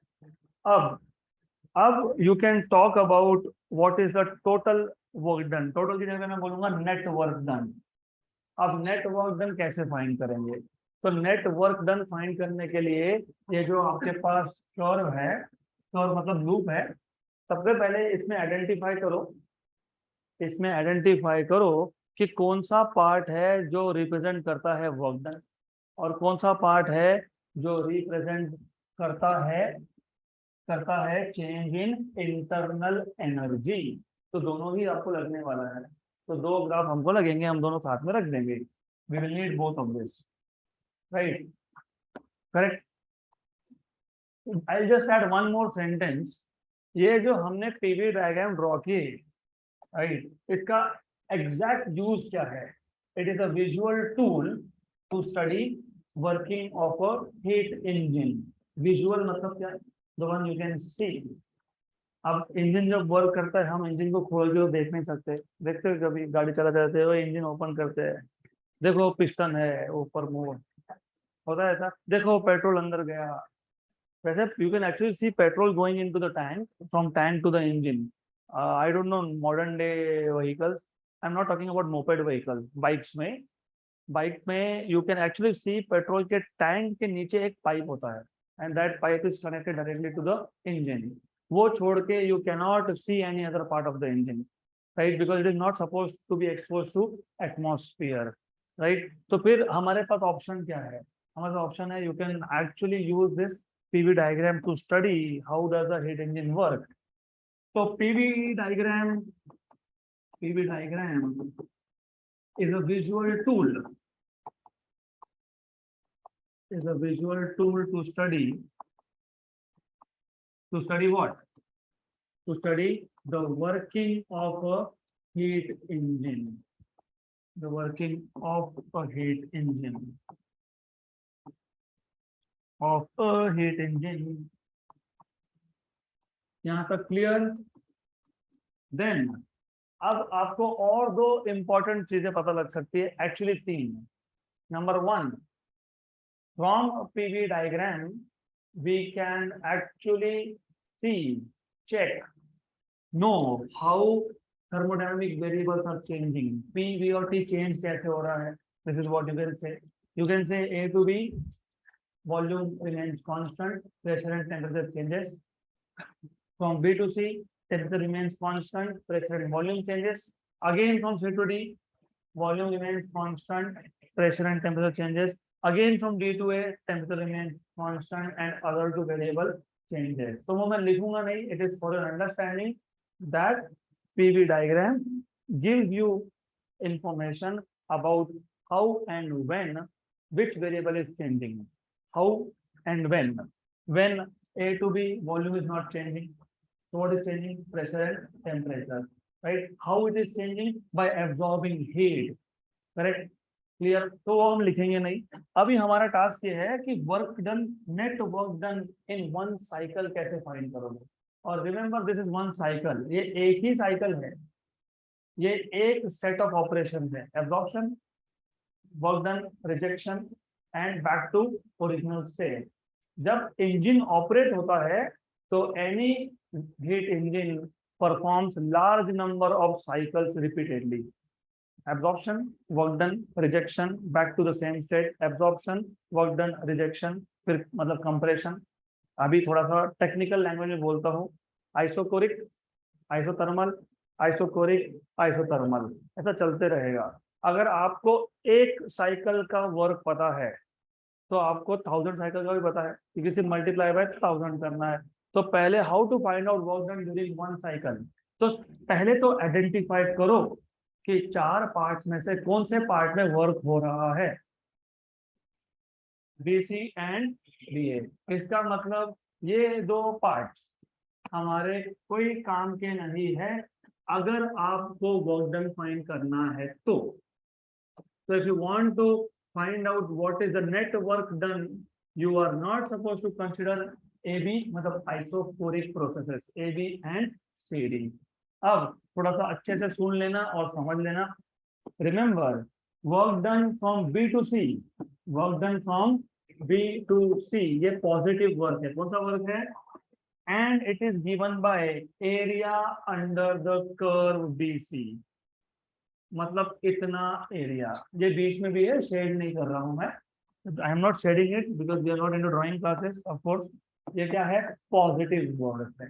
[SPEAKER 1] अब you can talk about what is the total work done. Total की जगह मैं बोलूंगा नेट वर्क डन. अब नेट वर्क डन कैसे फाइंड करेंगे? तो नेट वर्क डन फाइंड करने के लिए ये जो आपके पास कर्व है, कर्व मतलब लूप है, सबसे पहले इसमें आइडेंटिफाई करो कि कौन सा पार्ट है जो रिप्रेजेंट करता है वर्क डन और कौन सा पार्ट है जो रिप्रेजेंट करता है चेंज इन इंटरनल एनर्जी. तो दोनों ही आपको लगने वाला है. तो दो ग्राफ हमको लगेंगे, हम दोनों साथ में रख देंगे. We will need both of this. Right? Correct. I will just add one more sentence. ये जो हमने पीवी डायग्राम ड्रॉ की, राइट, इसका एग्जैक्ट यूज क्या है? It is a visual tool to study working of a heat engine. Visual मतलब क्या? The one you can see. अब इंजन जब वर्क करता है, हम इंजन को खोल के तो देख नहीं सकते. देखते हो कभी गाड़ी चलाते रहते हो, इंजन ओपन करते हैं, देखो पिस्टन है ऊपर मूव होता है, ऐसा देखो पेट्रोल अंदर गया. वैसे you can actually see petrol going into the tank, from tank to the engine. I don't know modern day vehicles, I am not talking about moped vehicle. Bike में you can actually see petrol के tank के नीचे एक pipe होता है and that pipe is connected directly to the engine. वो छोड़ के you cannot see any other part of the engine, right, because it is not suppose to be expose to atmosphere. Right? तो फिर हमारे पास option क्या है? हमारे पास ऑप्शन है, you can actually use this PV diagram to study how does the heat engine work. तो PV diagram is a visual tool to study what? To study the working of a heat engine. The working of a heat engine. यहाँ तक clear? Then अब आपको और दो important चीजें पता लग सकती है, एक्चुअली तीन. Number one, from PV diagram we can actually see, check, know how thermodynamic variables are changing. P, V और टी चेंज कैसे हो रहा है? This is what you can say A to B volume remains constant, pressure and temperature changes. From B to C, temperature remains constant, pressure and volume changes. Again from C to D, volume remains constant, pressure and temperature changes. Again from D to A, temperature remains constant and other two variable changes. So वो मैं लिखूंगा नहीं, it is for your understanding that PV diagram gives you information about how and when which variable is changing. How and when A to B volume is not changing, so what is changing? Pressure and temperature, right? How it is changing? By absorbing heat. Correct? Clear? तो वो हम लिखेंगे नहीं. अभी हमारा task ये है कि work done, net work done in one cycle कैसे फाइंड करोगे. और remember this is one cycle. ये एक ही साइकिल है, ये एक सेट ऑफ ऑपरेशन है. Absorption, work done, rejection and back to original state. जब इंजन ऑपरेट होता है तो any heat engine performs large number of cycles repeatedly. Absorption, work done, rejection, back to the same state, absorption, work done, rejection, फिर मतलब compression. अभी थोड़ा सा technical language में बोलता हूँ, आइसोकोरिक, आइसोथर्मल, आइसोकोरिक, आइसोथर्मल, ऐसा चलते रहेगा. अगर आपको एक साइकिल का वर्क पता है तो आपको 1000 साइकिल का भी पता है, क्योंकि सिर्फ मल्टीप्लाई बाय 1000 करना है. तो पहले how to find out work done during one cycle. तो पहले तो आइडेंटिफाई करो कि चार पार्ट्स में से कौन से पार्ट में वर्क हो रहा है. बी, सी एंड बी ए. इसका मतलब ये दो पार्ट्स हमारे कोई काम के नहीं है, अगर आपको वर्क डन फाइंड करना है तो if you want to find out what is the net work done, you are not suppose to consider AB, मतलब isochoric processes AB and CD। अब थोड़ा सा अच्छे से सुन लेना और समझ लेना। Remember, work done from B to C, work done from B to C, ये पॉजिटिव वर्क है। कौन सा वर्क है? And it is given by area under the curve BC, मतलब इतना एरिया। ये बीच में भी है, शेड नहीं कर रहा हूं मैं, I am not shading it because we are not into drawing classes of course. ये क्या है? पॉजिटिव वर्क है।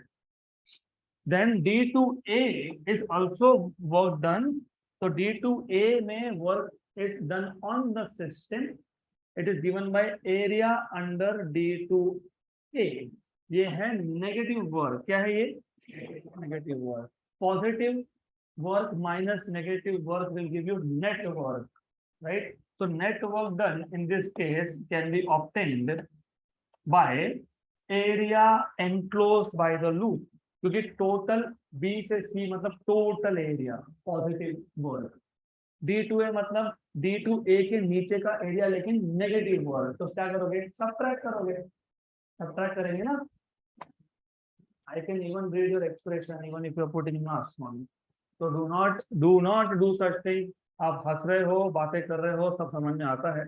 [SPEAKER 1] Then D2A is also work done. तो D2A में work is done on the system, it is given by area under D2A। ये है negative work. क्या है ये? Negative work. Positive work minus negative work will give you net work, right? So net work done in this case can be obtained by area enclosed by the loop, क्योंकि total B से C मतलब total area positive work, D2A मतलब D2A के नीचे का area लेकिन negative work. तो क्या करोगे? सब्ट्रैक्ट करोगे। सब्ट्रैक्ट करेंगे ना। I can even read your expression even if you are putting marks on it. तो do not do such thing. आप हंस रहे हो, बातें कर रहे हो, सब समझ में आता है।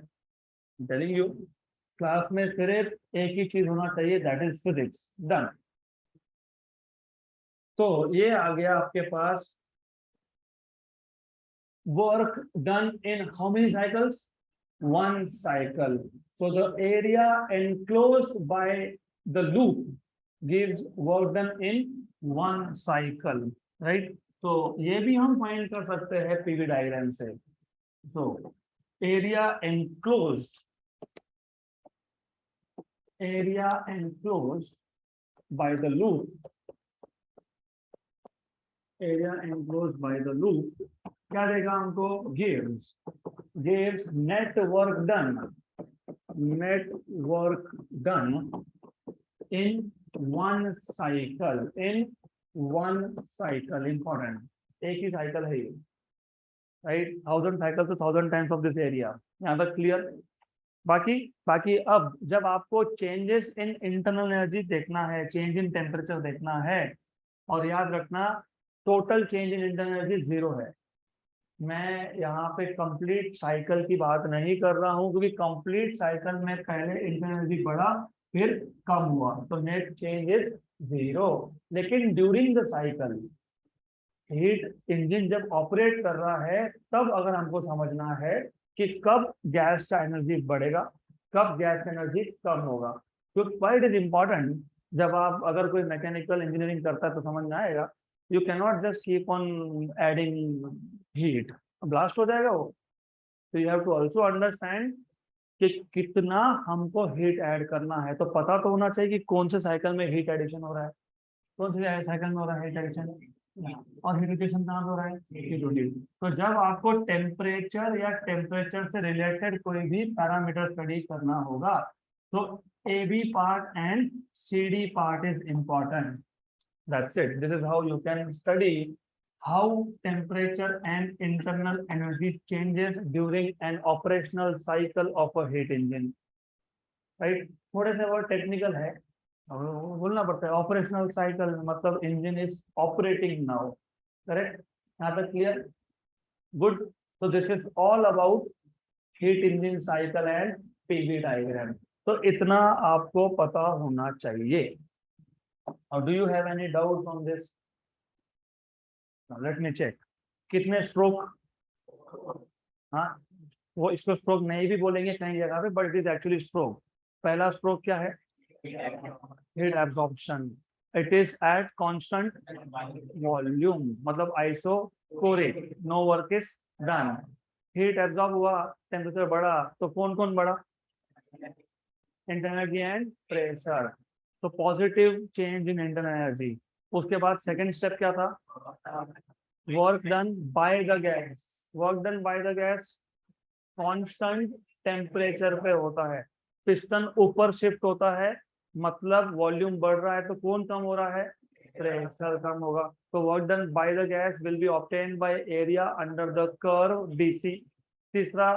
[SPEAKER 1] टेलिंग यू, क्लास में सिर्फ एक ही चीज होना चाहिए, दैट इज फिजिक्स। डन। तो ये आ गया आपके पास work done in how many cycles? One cycle. So the area enclosed by the loop gives work done in one cycle, right? तो ये भी हम फाइंड कर सकते हैं पीवी डायग्राम से। तो area enclosed by the loop, area enclosed by the loop क्या देगा हमको? Gives net work done in one cycle. Important, एक ही साइकिल है ये, राइट? 1000 साइकिल तो 1000 टाइम्स ऑफ दिस एरिया। यहाँ तक क्लियर? बाकी अब जब आपको चेंजेस इन इंटरनल एनर्जी देखना है, चेंज इन टेम्परेचर देखना है, और याद रखना total change in internal energy 0 है। मैं यहाँ पे कंप्लीट साइकिल की बात नहीं कर रहा हूँ, क्योंकि कंप्लीट साइकिल में पहले इंटरनल एनर्जी बढ़ा फिर कम हुआ, तो नेट चेंज इज 0। लेकिन during the cycle heat engine जब ऑपरेट कर रहा है, तब अगर हमको समझना है कि कब गैस का एनर्जी बढ़ेगा, कब गैस का एनर्जी कम होगा। तो व्हाई इट इज इम्पोर्टेंट, जब आप अगर कोई मैकेनिकल इंजीनियरिंग करता है तो समझ में आएगा। You can not just keep on adding heat, blast हो जाएगा वो। तो you have to also understand कि कितना हमको हीट ऐड करना है। तो पता तो होना चाहिए कि कौन से साइकिल में हीट एडिशन हो रहा है, कौन से साइकिल में हो रहा है हीट एडिशन, और हीट एडिशन कहाँ हो रहा है? तो जब आपको टेम्परेचर या टेम्परेचर से रिलेटेड कोई भी पैरामीटर स्टडी करना होगा, तो AB part and CD part is important. That's it. This is how you can study how temperature and internal energy changes during an operational cycle of a heat engine. Right? थोड़े से और technical है, बोलना पड़ता है। Operational cycle मतलब engine is operating now, correct? यहाँ तक क्लियर? गुड। तो this is all about heat engine cycle and PV diagram. तो इतना आपको पता होना चाहिए। Or do you have any doubts on this? Now let me check. कितने स्ट्रोक? हाँ, वो इसको स्ट्रोक नहीं भी बोलेंगे कई जगह पे, but it is actually stroke. पहला स्ट्रोक क्या है? Heat absorption. It is at constant volume, मतलब isochoric, no work is done. Heat absorb हुआ, टेम्परेचर बढ़ा, तो कौन कौन बढ़ा? Internal energy and pressure. तो positive change in internal energy. उसके बाद सेकंड स्टेप क्या था? Work done by the gas. Work done by the gas constant temperature पे होता है। पिस्टन ऊपर शिफ्ट होता है, मतलब वॉल्यूम बढ़ रहा है, तो कौन कम हो रहा है? प्रेशर कम होगा। तो work done by the gas will be obtained by area under the curve DC. तीसरा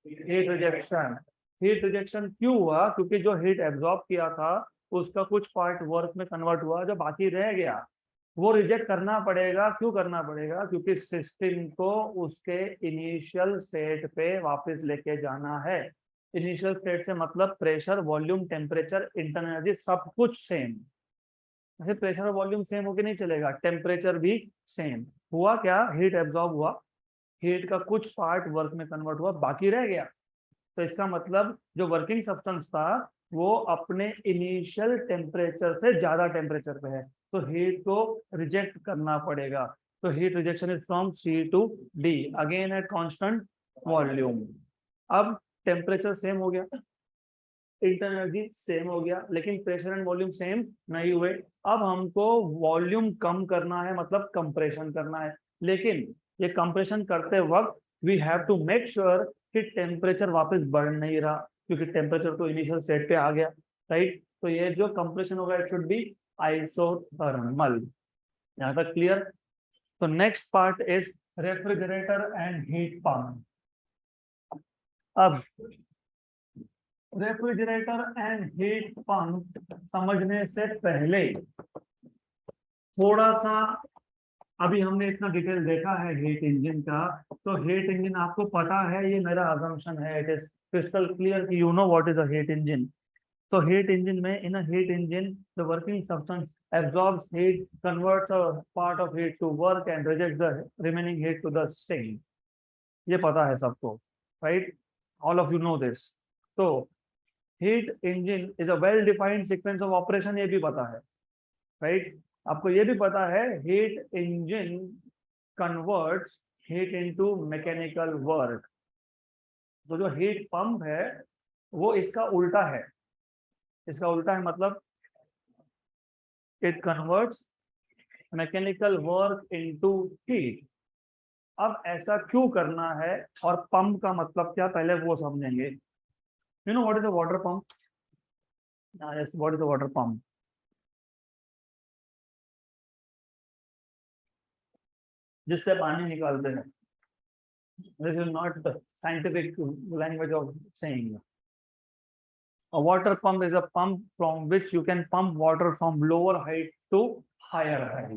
[SPEAKER 1] हीट रिजेक्शन। हीट रिजेक्शन क्यों हुआ? क्योंकि जो हीट एब्जॉर्ब किया था उसका कुछ पार्ट वर्क में कन्वर्ट हुआ, जो बाकी रह गया वो रिजेक्ट करना पड़ेगा। क्यों करना पड़ेगा? क्योंकि सिस्टम को उसके इनिशियल स्टेट पे वापस लेके जाना है। इनिशियल स्टेट से मतलब pressure, volume, temperature, internal energy सब कुछ सेम। ऐसे प्रेशर और वॉल्यूम सेम होके नहीं चलेगा, टेम्परेचर भी सेम। हुआ क्या? हीट एब्जॉर्ब हुआ, हीट का कुछ पार्ट वर्क में कन्वर्ट हुआ, बाकी रह गया। तो इसका मतलब जो वर्किंग सब्सटेंस था वो अपने इनिशियल टेम्परेचर से ज्यादा टेम्परेचर पे है, तो हीट को रिजेक्ट करना पड़ेगा। तो heat rejection is from C to D, again at constant volume. अब टेम्परेचर सेम हो गया, इंटरनल एनर्जी सेम हो गया, लेकिन प्रेशर एंड वॉल्यूम सेम नहीं हुए। अब हमको वॉल्यूम कम करना है, मतलब कंप्रेशन करना है। लेकिन ये कंप्रेशन करते वक्त we have to make sure कि टेम्परेचर वापस बढ़ नहीं रहा, क्योंकि टेम्परेचर तो इनिशियल स्टेट पे आ गया, राइट। तो ये जो कंप्रेशन होगा इट शुड बी आइसोथर्मल। यहाँ तक क्लियर? तो next part is refrigerator and heat pump. अब रेफ्रिजरेटर एंड हीट पंप समझने से पहले थोड़ा सा, अभी हमने इतना डिटेल देखा है हीट इंजन का, तो हीट इंजन आपको पता है, ये मेरा अजम्पशन है, इट इज क्रिस्टल क्लियर कि you know what is a heat engine. तो हीट इंजन में, in a heat engine the working substance absorbs heat, converts a part of heat to work and rejects the remaining heat to the same. ये पता है सबको, right? All of you know this. तो heat engine is a well defined sequence of operation, ये भी पता है, right? आपको ये भी पता है heat engine converts heat into mechanical work. तो जो हीट पंप है वो इसका उल्टा है। इसका उल्टा है मतलब it converts mechanical work into heat. अब ऐसा क्यों करना है और पंप का मतलब क्या, पहले वो समझेंगे। You know what is a water pump? Yes, what is a water pump? जिससे पानी निकालते हैं। This is not the scientific language of saying. A water pump is a pump from which you can pump water from lower height to higher height.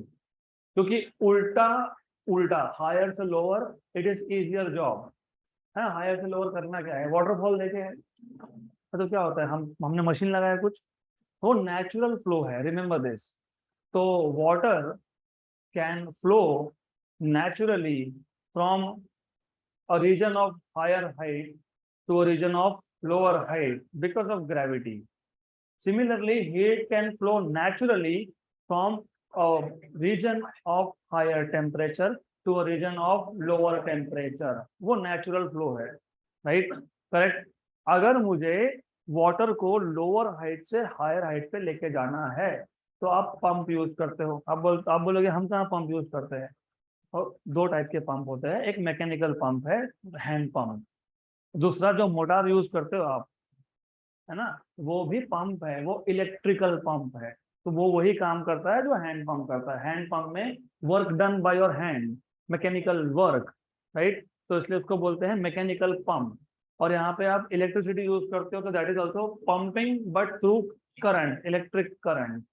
[SPEAKER 1] क्योंकि उल्टा उल्टा, higher से lower it is easier job है। Higher से lower करना क्या है? Waterfall देखे हैं तो क्या होता है, हमने मशीन लगाया कुछ, वो नेचुरल फ्लो है, रिमेम्बर दिस। तो water can flow naturally from a region of higher height to a region of lower height because of gravity. Similarly, heat can flow naturally from a region of higher temperature to a region of lower temperature. वो natural flow है, right? Correct? अगर मुझे water को lower height से higher height पे लेके जाना है तो आप पंप यूज करते हो। आप बोलोगे हम कहाँ पंप यूज करते हैं? और दो टाइप के पंप होते हैं, एक मैकेनिकल पंप है, हैंड पंप। दूसरा जो मोटर यूज करते हो आप, है ना, वो भी पंप है, वो इलेक्ट्रिकल पंप है। तो वो वही काम करता है जो हैंड पंप करता है। हैंड पंप में work done by your hand, mechanical work, right. तो इसलिए उसको बोलते हैं मैकेनिकल पंप। और यहाँ पे आप इलेक्ट्रिसिटी यूज करते हो तो that is also pumping but through current, electric current.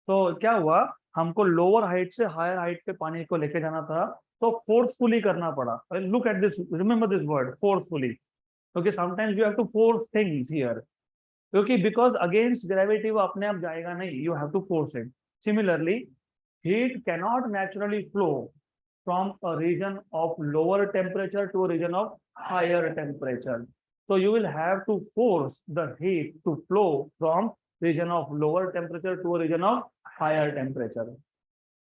[SPEAKER 1] तो क्या हुआ, हमको लोअर हाइट से हायर हाइट पे पानी को लेके जाना था, तो फोर्सफुली करना पड़ा। Look at this, remember this word, forcefully. क्योंकि sometimes you have to force things here, क्योंकि बिकॉज अगेंस्ट ग्रेविटी वो अपने आप जाएगा नहीं, you have to force it. Similarly heat cannot naturally flow from a region of lower temperature to a region of higher temperature. So you will have to force the heat to flow from region of lower temperature to a region of higher temperature.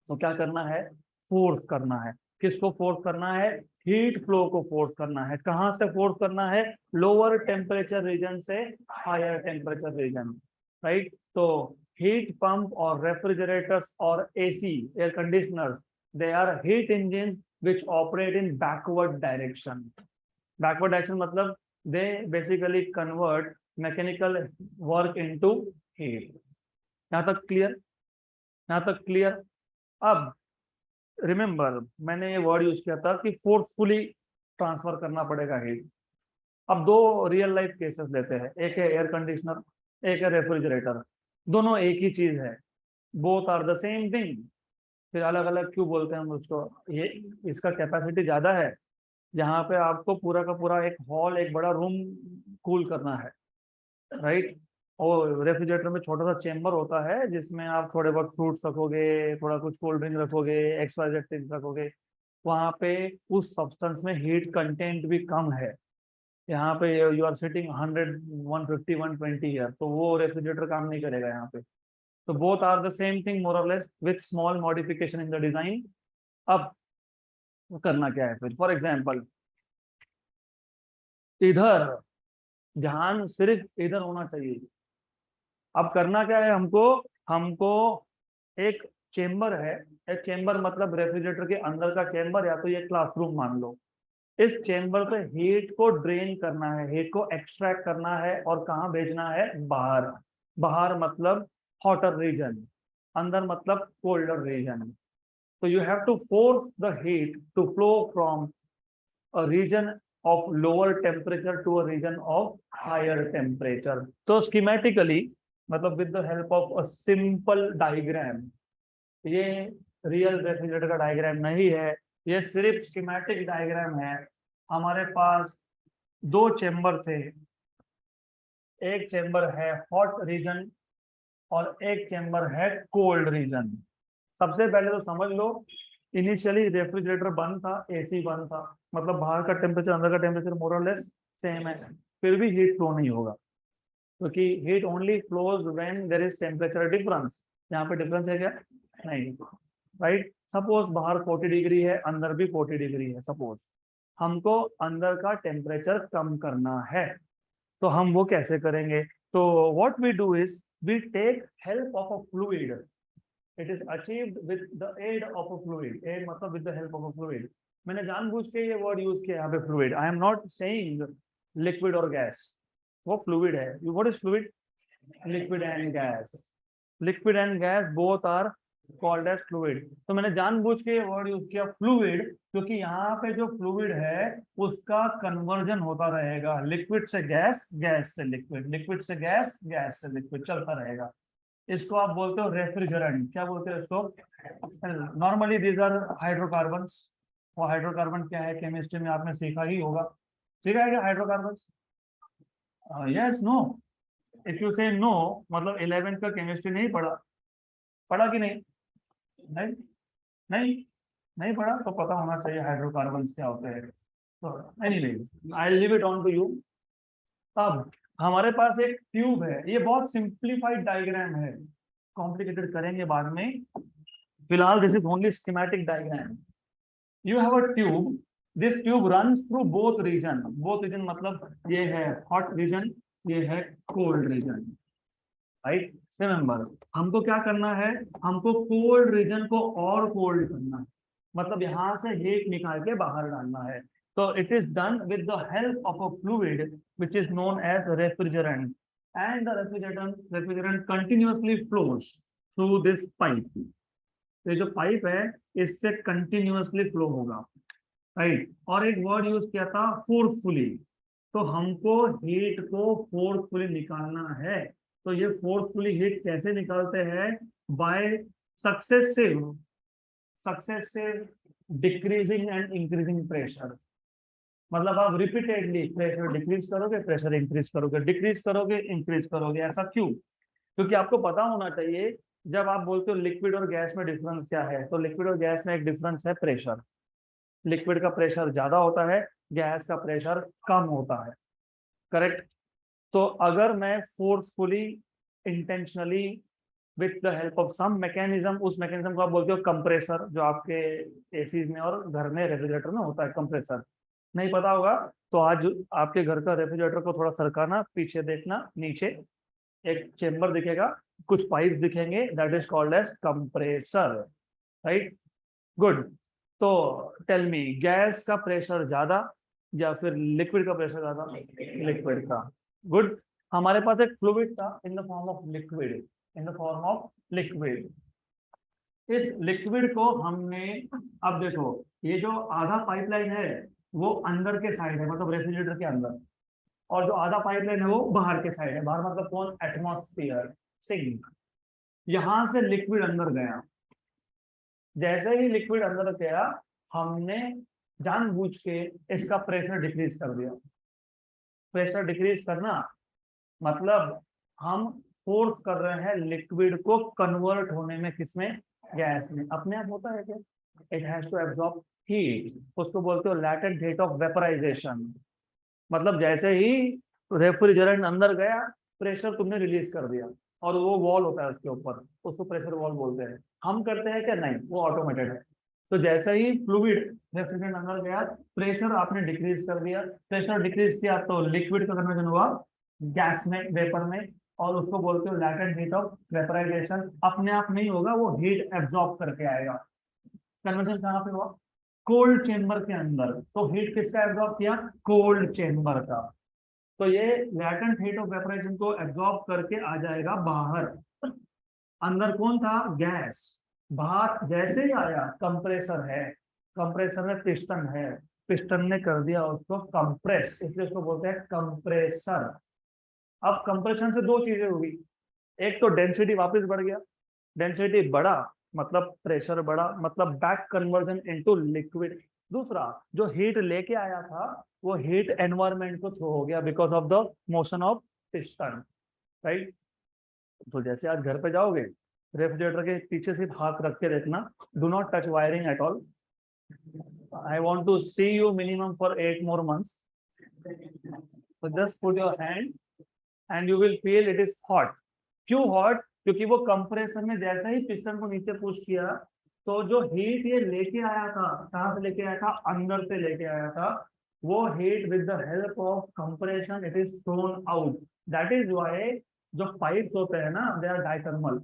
[SPEAKER 1] तो क्या करना है? Force करना है। किसको force करना है? Heat flow को फोर्स करना है। कहां से फोर्स करना है? लोअर टेम्परेचर रीजन से हायर टेम्परेचर रीजन, राइट। तो हीट पंप और रेफ्रिजरेटर्स और AC, air conditioners, they are heat engine which operate in backward direction. Backward direction मतलब they basically convert mechanical work into heat. यहाँ तक clear? यहाँ तक clear? अब रिमेम्बर मैंने ये वर्ड यूज किया था कि फोर्सफुली ट्रांसफर करना पड़ेगा हीट। अब दो रियल लाइफ केसेस लेते हैं, एक है एयर कंडीशनर, एक है रेफ्रिजरेटर। दोनों एक ही चीज है, both are the same thing. फिर अलग अलग क्यों बोलते हैं हम उसको? ये इसका कैपेसिटी ज्यादा है, यहाँ पे आपको पूरा का पूरा एक हॉल, एक बड़ा रूम कूल करना है, राइट। और रेफ्रिजरेटर में छोटा सा चेम्बर होता है जिसमें आप थोड़े बहुत फ्रूट्स रखोगे, थोड़ा कुछ कोल्ड ड्रिंक रखोगे, XYZ थिंग्स रखोगे। वहाँ पे उस सब्सटेंस में हीट कंटेंट भी कम है। यहाँ पे यू आर सिटिंग 100 150 120 ईयर, तो वो रेफ्रिजरेटर काम नहीं करेगा यहाँ पे। तो both are the same thing more और less with small modification in the design. अब करना क्या है फिर? फॉर एग्जाम्पल, इधर ध्यान सिर्फ इधर होना चाहिए। अब करना क्या है हमको? हमको एक चेम्बर है, एक चेम्बर मतलब रेफ्रिजरेटर के अंदर का चेम्बर, या तो ये क्लासरूम मान लो। इस चेम्बर से हीट को ड्रेन करना है, हीट को एक्सट्रैक्ट करना है, और कहाँ भेजना है? बाहर। बाहर मतलब हॉटर रीजन, अंदर मतलब कोल्डर रीजन। तो you have to force the heat to flow from a region of lower temperature to a region of higher temperature. तो schematically मतलब with the help of a simple diagram, ये real refrigerator का diagram नहीं है, ये सिर्फ schematic diagram है। हमारे पास दो चेम्बर थे, एक चेम्बर है हॉट रीजन और एक चेम्बर है कोल्ड रीजन। सबसे पहले तो समझ लो, इनिशियली रेफ्रिजरेटर बंद था, एसी बंद था, मतलब बाहर का टेम्परेचर अंदर का टेम्परेचर मोर और लेस सेम है, फिर भी हीट फ्लो नहीं होगा, क्योंकि heat only flows when there is temperature difference. यहाँ पे डिफरेंस है क्या? नहीं, राइट। सपोज बाहर 40 डिग्री है, अंदर भी 40 डिग्री है, सपोज हमको अंदर का टेम्परेचर कम करना है, तो हम वो कैसे करेंगे? तो what we do is we take help of a fluid. It is achieved with the aid of a fluid. Aid मतलब with the help of a fluid. मैंने जानबूझ के ये वर्ड यूज किया यहाँ पे, fluid. I am not saying liquid और gas, वो फ्लूइड है। What is fluid? Liquid and gas. Liquid and gas both are called as fluid. तो मैंने जानबूझ के वर्ड यूज किया फ्लूइड, क्योंकि यहाँ पे जो फ्लूइड है उसका कन्वर्जन होता रहेगा, लिक्विड से गैस, गैस से लिक्विड, लिक्विड से गैस, गैस से लिक्विड, चलता रहेगा। इसको आप बोलते हो रेफ्रिजरेंट। क्या बोलते हो इसको? Normally these are hydrocarbons. वो हाइड्रोकार्बन क्या है केमिस्ट्री में आपने सीखा ही होगा। सीखा है क्या hydrocarbons? Yes, no? If you say no मतलब 11th का केमिस्ट्री नहीं पढ़ा। पढ़ा कि नहीं? नहीं, नहीं, नहीं पढ़ा तो पता होना चाहिए हाइड्रोकार्बन्स क्या होते हैं। तो anyways I leave it on to you. अब हमारे पास एक ट्यूब है, ये बहुत सिंप्लीफाइड डायग्राम है, कॉम्प्लिकेटेड करेंगे बाद में, फिलहाल this is only schematic diagram. You have a tube, this tube run through both region. Both region मतलब ये है हॉट रीजन, ये है कोल्ड रीजन, राइट। रिमेम्बर हमको क्या करना है? हमको कोल्ड रीजन को और कोल्ड करना है, मतलब यहाँ से हीट निकाल के बाहर डालना है। तो it is done with the help of a fluid which is known as refrigerant, and the refrigerant continuously flows through this pipe. ये जो पाइप है इससे कंटिन्यूअसली फ्लो होगा, राइट। और एक वर्ड यूज किया था फोर्सफुली। तो हमको हीट को फोर्सफुली निकालना है। तो ये फोर्सफुली हीट कैसे निकालते हैं? By successive successive decreasing and increasing pressure. मतलब आप रिपीटेडली प्रेशर डिक्रीज करोगे, प्रेशर इंक्रीज करोगे, डिक्रीज करोगे, इंक्रीज करोगे। ऐसा क्यों? क्योंकि आपको पता होना चाहिए, जब आप बोलते हो लिक्विड और गैस में डिफरेंस क्या है, तो लिक्विड और गैस में एक डिफरेंस है प्रेशर। लिक्विड का प्रेशर ज्यादा होता है, गैस का प्रेशर कम होता है, करेक्ट। तो अगर मैं forcefully, intentionally, with the help of some mechanism, उस मैकेनिज्म को आप बोलते हो कंप्रेसर, जो आपके एसीज में और घर में रेफ्रिजरेटर में होता है कंप्रेसर। नहीं पता होगा तो आज आपके घर का रेफ्रिजरेटर को थोड़ा सरकाना, पीछे देखना, नीचे एक चेम्बर दिखेगा, कुछ पाइप दिखेंगे, that is called as compressor, right. Good. तो टेल मी, गैस का प्रेशर ज्यादा या फिर लिक्विड का प्रेशर ज्यादा? लिक्विड का। गुड। हमारे पास एक फ्लूइड था इन the form of liquid, in the form of liquid. इस लिक्विड को हमने, अब देखो ये जो आधा पाइपलाइन है वो अंदर के साइड है, मतलब रेफ्रिजरेटर के अंदर, और जो आधा पाइपलाइन है वो बाहर के साइड है। बाहर मतलब कौन? Atmosphere, sink. यहां से लिक्विड अंदर गया, जैसे ही लिक्विड अंदर गया हमने जानबूझ के इसका प्रेशर डिक्रीज कर दिया। प्रेशर डिक्रीज करना मतलब हम फोर्स कर रहे हैं लिक्विड को कन्वर्ट होने में, किसमें? गैस में। अपने आप होता है क्या? It has to absorb heat, उसको बोलते हो लैटेंट हीट ऑफ वेपराइजेशन। मतलब जैसे ही रेफ्रिजरेंट अंदर गया, प्रेशर तुमने रिलीज कर दिया, और वो वॉल होता है उसके ऊपर, उसको प्रेशर वॉल बोलते हैं। हम करते हैं क्या? नहीं, वो ऑटोमेटेड है। तो जैसे ही फ्लूइड रेफ्रिजरेंट अंदर गया, प्रेशर आपने डिक्रीज कर दिया। प्रेशर डिक्रीज किया तो लिक्विड का कन्वर्जन हुआ गैस में, वेपर में, और उसको बोलते हो लैटेंट हीट ऑफ वेपराइजेशन। अपने आप नहीं होगा, वो हीट एब्जॉर्ब करके आएगा। कन्वर्जन कहाँ पे हुआ? कोल्ड चेम्बर के अंदर। तो हीट किसका एब्जॉर्ब किया? कोल्ड चेम्बर का। तो ये लैटेंट हीट ऑफ वेपराइजेशन को एब्जॉर्ब करके आ जाएगा बाहर। अंदर कौन था? गैस। बाहर जैसे ही आया, कंप्रेसर है, कंप्रेसर में पिस्टन है, पिस्टन ने कर दिया उसको कंप्रेस, इसलिए उसको बोलते हैं कंप्रेसर। अब कंप्रेशन से दो चीजें हुई, एक तो डेंसिटी वापस बढ़ गया, डेंसिटी बढ़ा मतलब प्रेशर बढ़ा, मतलब बैक कन्वर्जन इनटू लिक्विड। दूसरा, जो हीट लेके आया था वो हीट एनवायरनमेंट को थ्रू हो गया because of the motion of piston, right. तो जैसे आज घर पे जाओगे, रेफ्रिजरेटर के पीछे सिर्फ हाथ रख के देखना, do not touch wiring at all. I want to see you minimum for 8 more months. So just put your hand and you will feel it is hot. क्यों हॉट? क्योंकि वो कंप्रेसर ने जैसे ही पिस्टन को नीचे पुश किया, तो जो हीट ये लेके आया था, कहाँ से लेके आया था? अंदर से लेके आया था। वो heat with the help of compression it is thrown out. That is why जो पाइप्स होते हैं ना, दे आर डायथर्मल।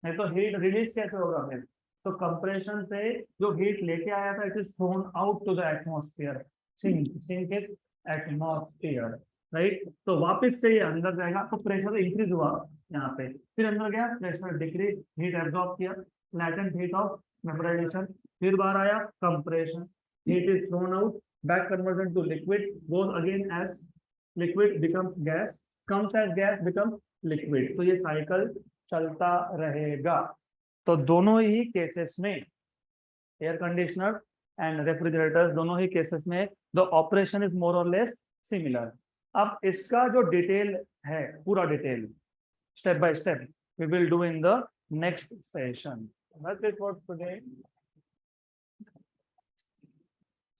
[SPEAKER 1] नहीं तो हीट रिलीज कैसे होगा फिर? तो कंप्रेशन से जो हीट लेके आया था, it is thrown out to the atmosphere. Sink is atmosphere, right. तो वापस से ये अंदर जाएगा, तो प्रेशर इंक्रीज हुआ यहाँ पे, फिर अंदर गया, प्रेशर डिक्रीज, हीट एब्जॉर्ब किया, लैटेंट हीट ऑफ वेपराइजेशन, फिर बाहर आया compression, heat is thrown out, back conversion to liquid, goes again as liquid becomes gas, comes as gas becomes liquid. तो ये साइकिल चलता रहेगा। तो दोनों ही केसेस में, एयर कंडीशनर एंड रेफ्रिजरेटर्स, दोनों ही केसेस में द ऑपरेशन इज मोर और लेस सिमिलर। अब इसका जो डिटेल है, पूरा detail step by step we will do in the next session. That's it for today.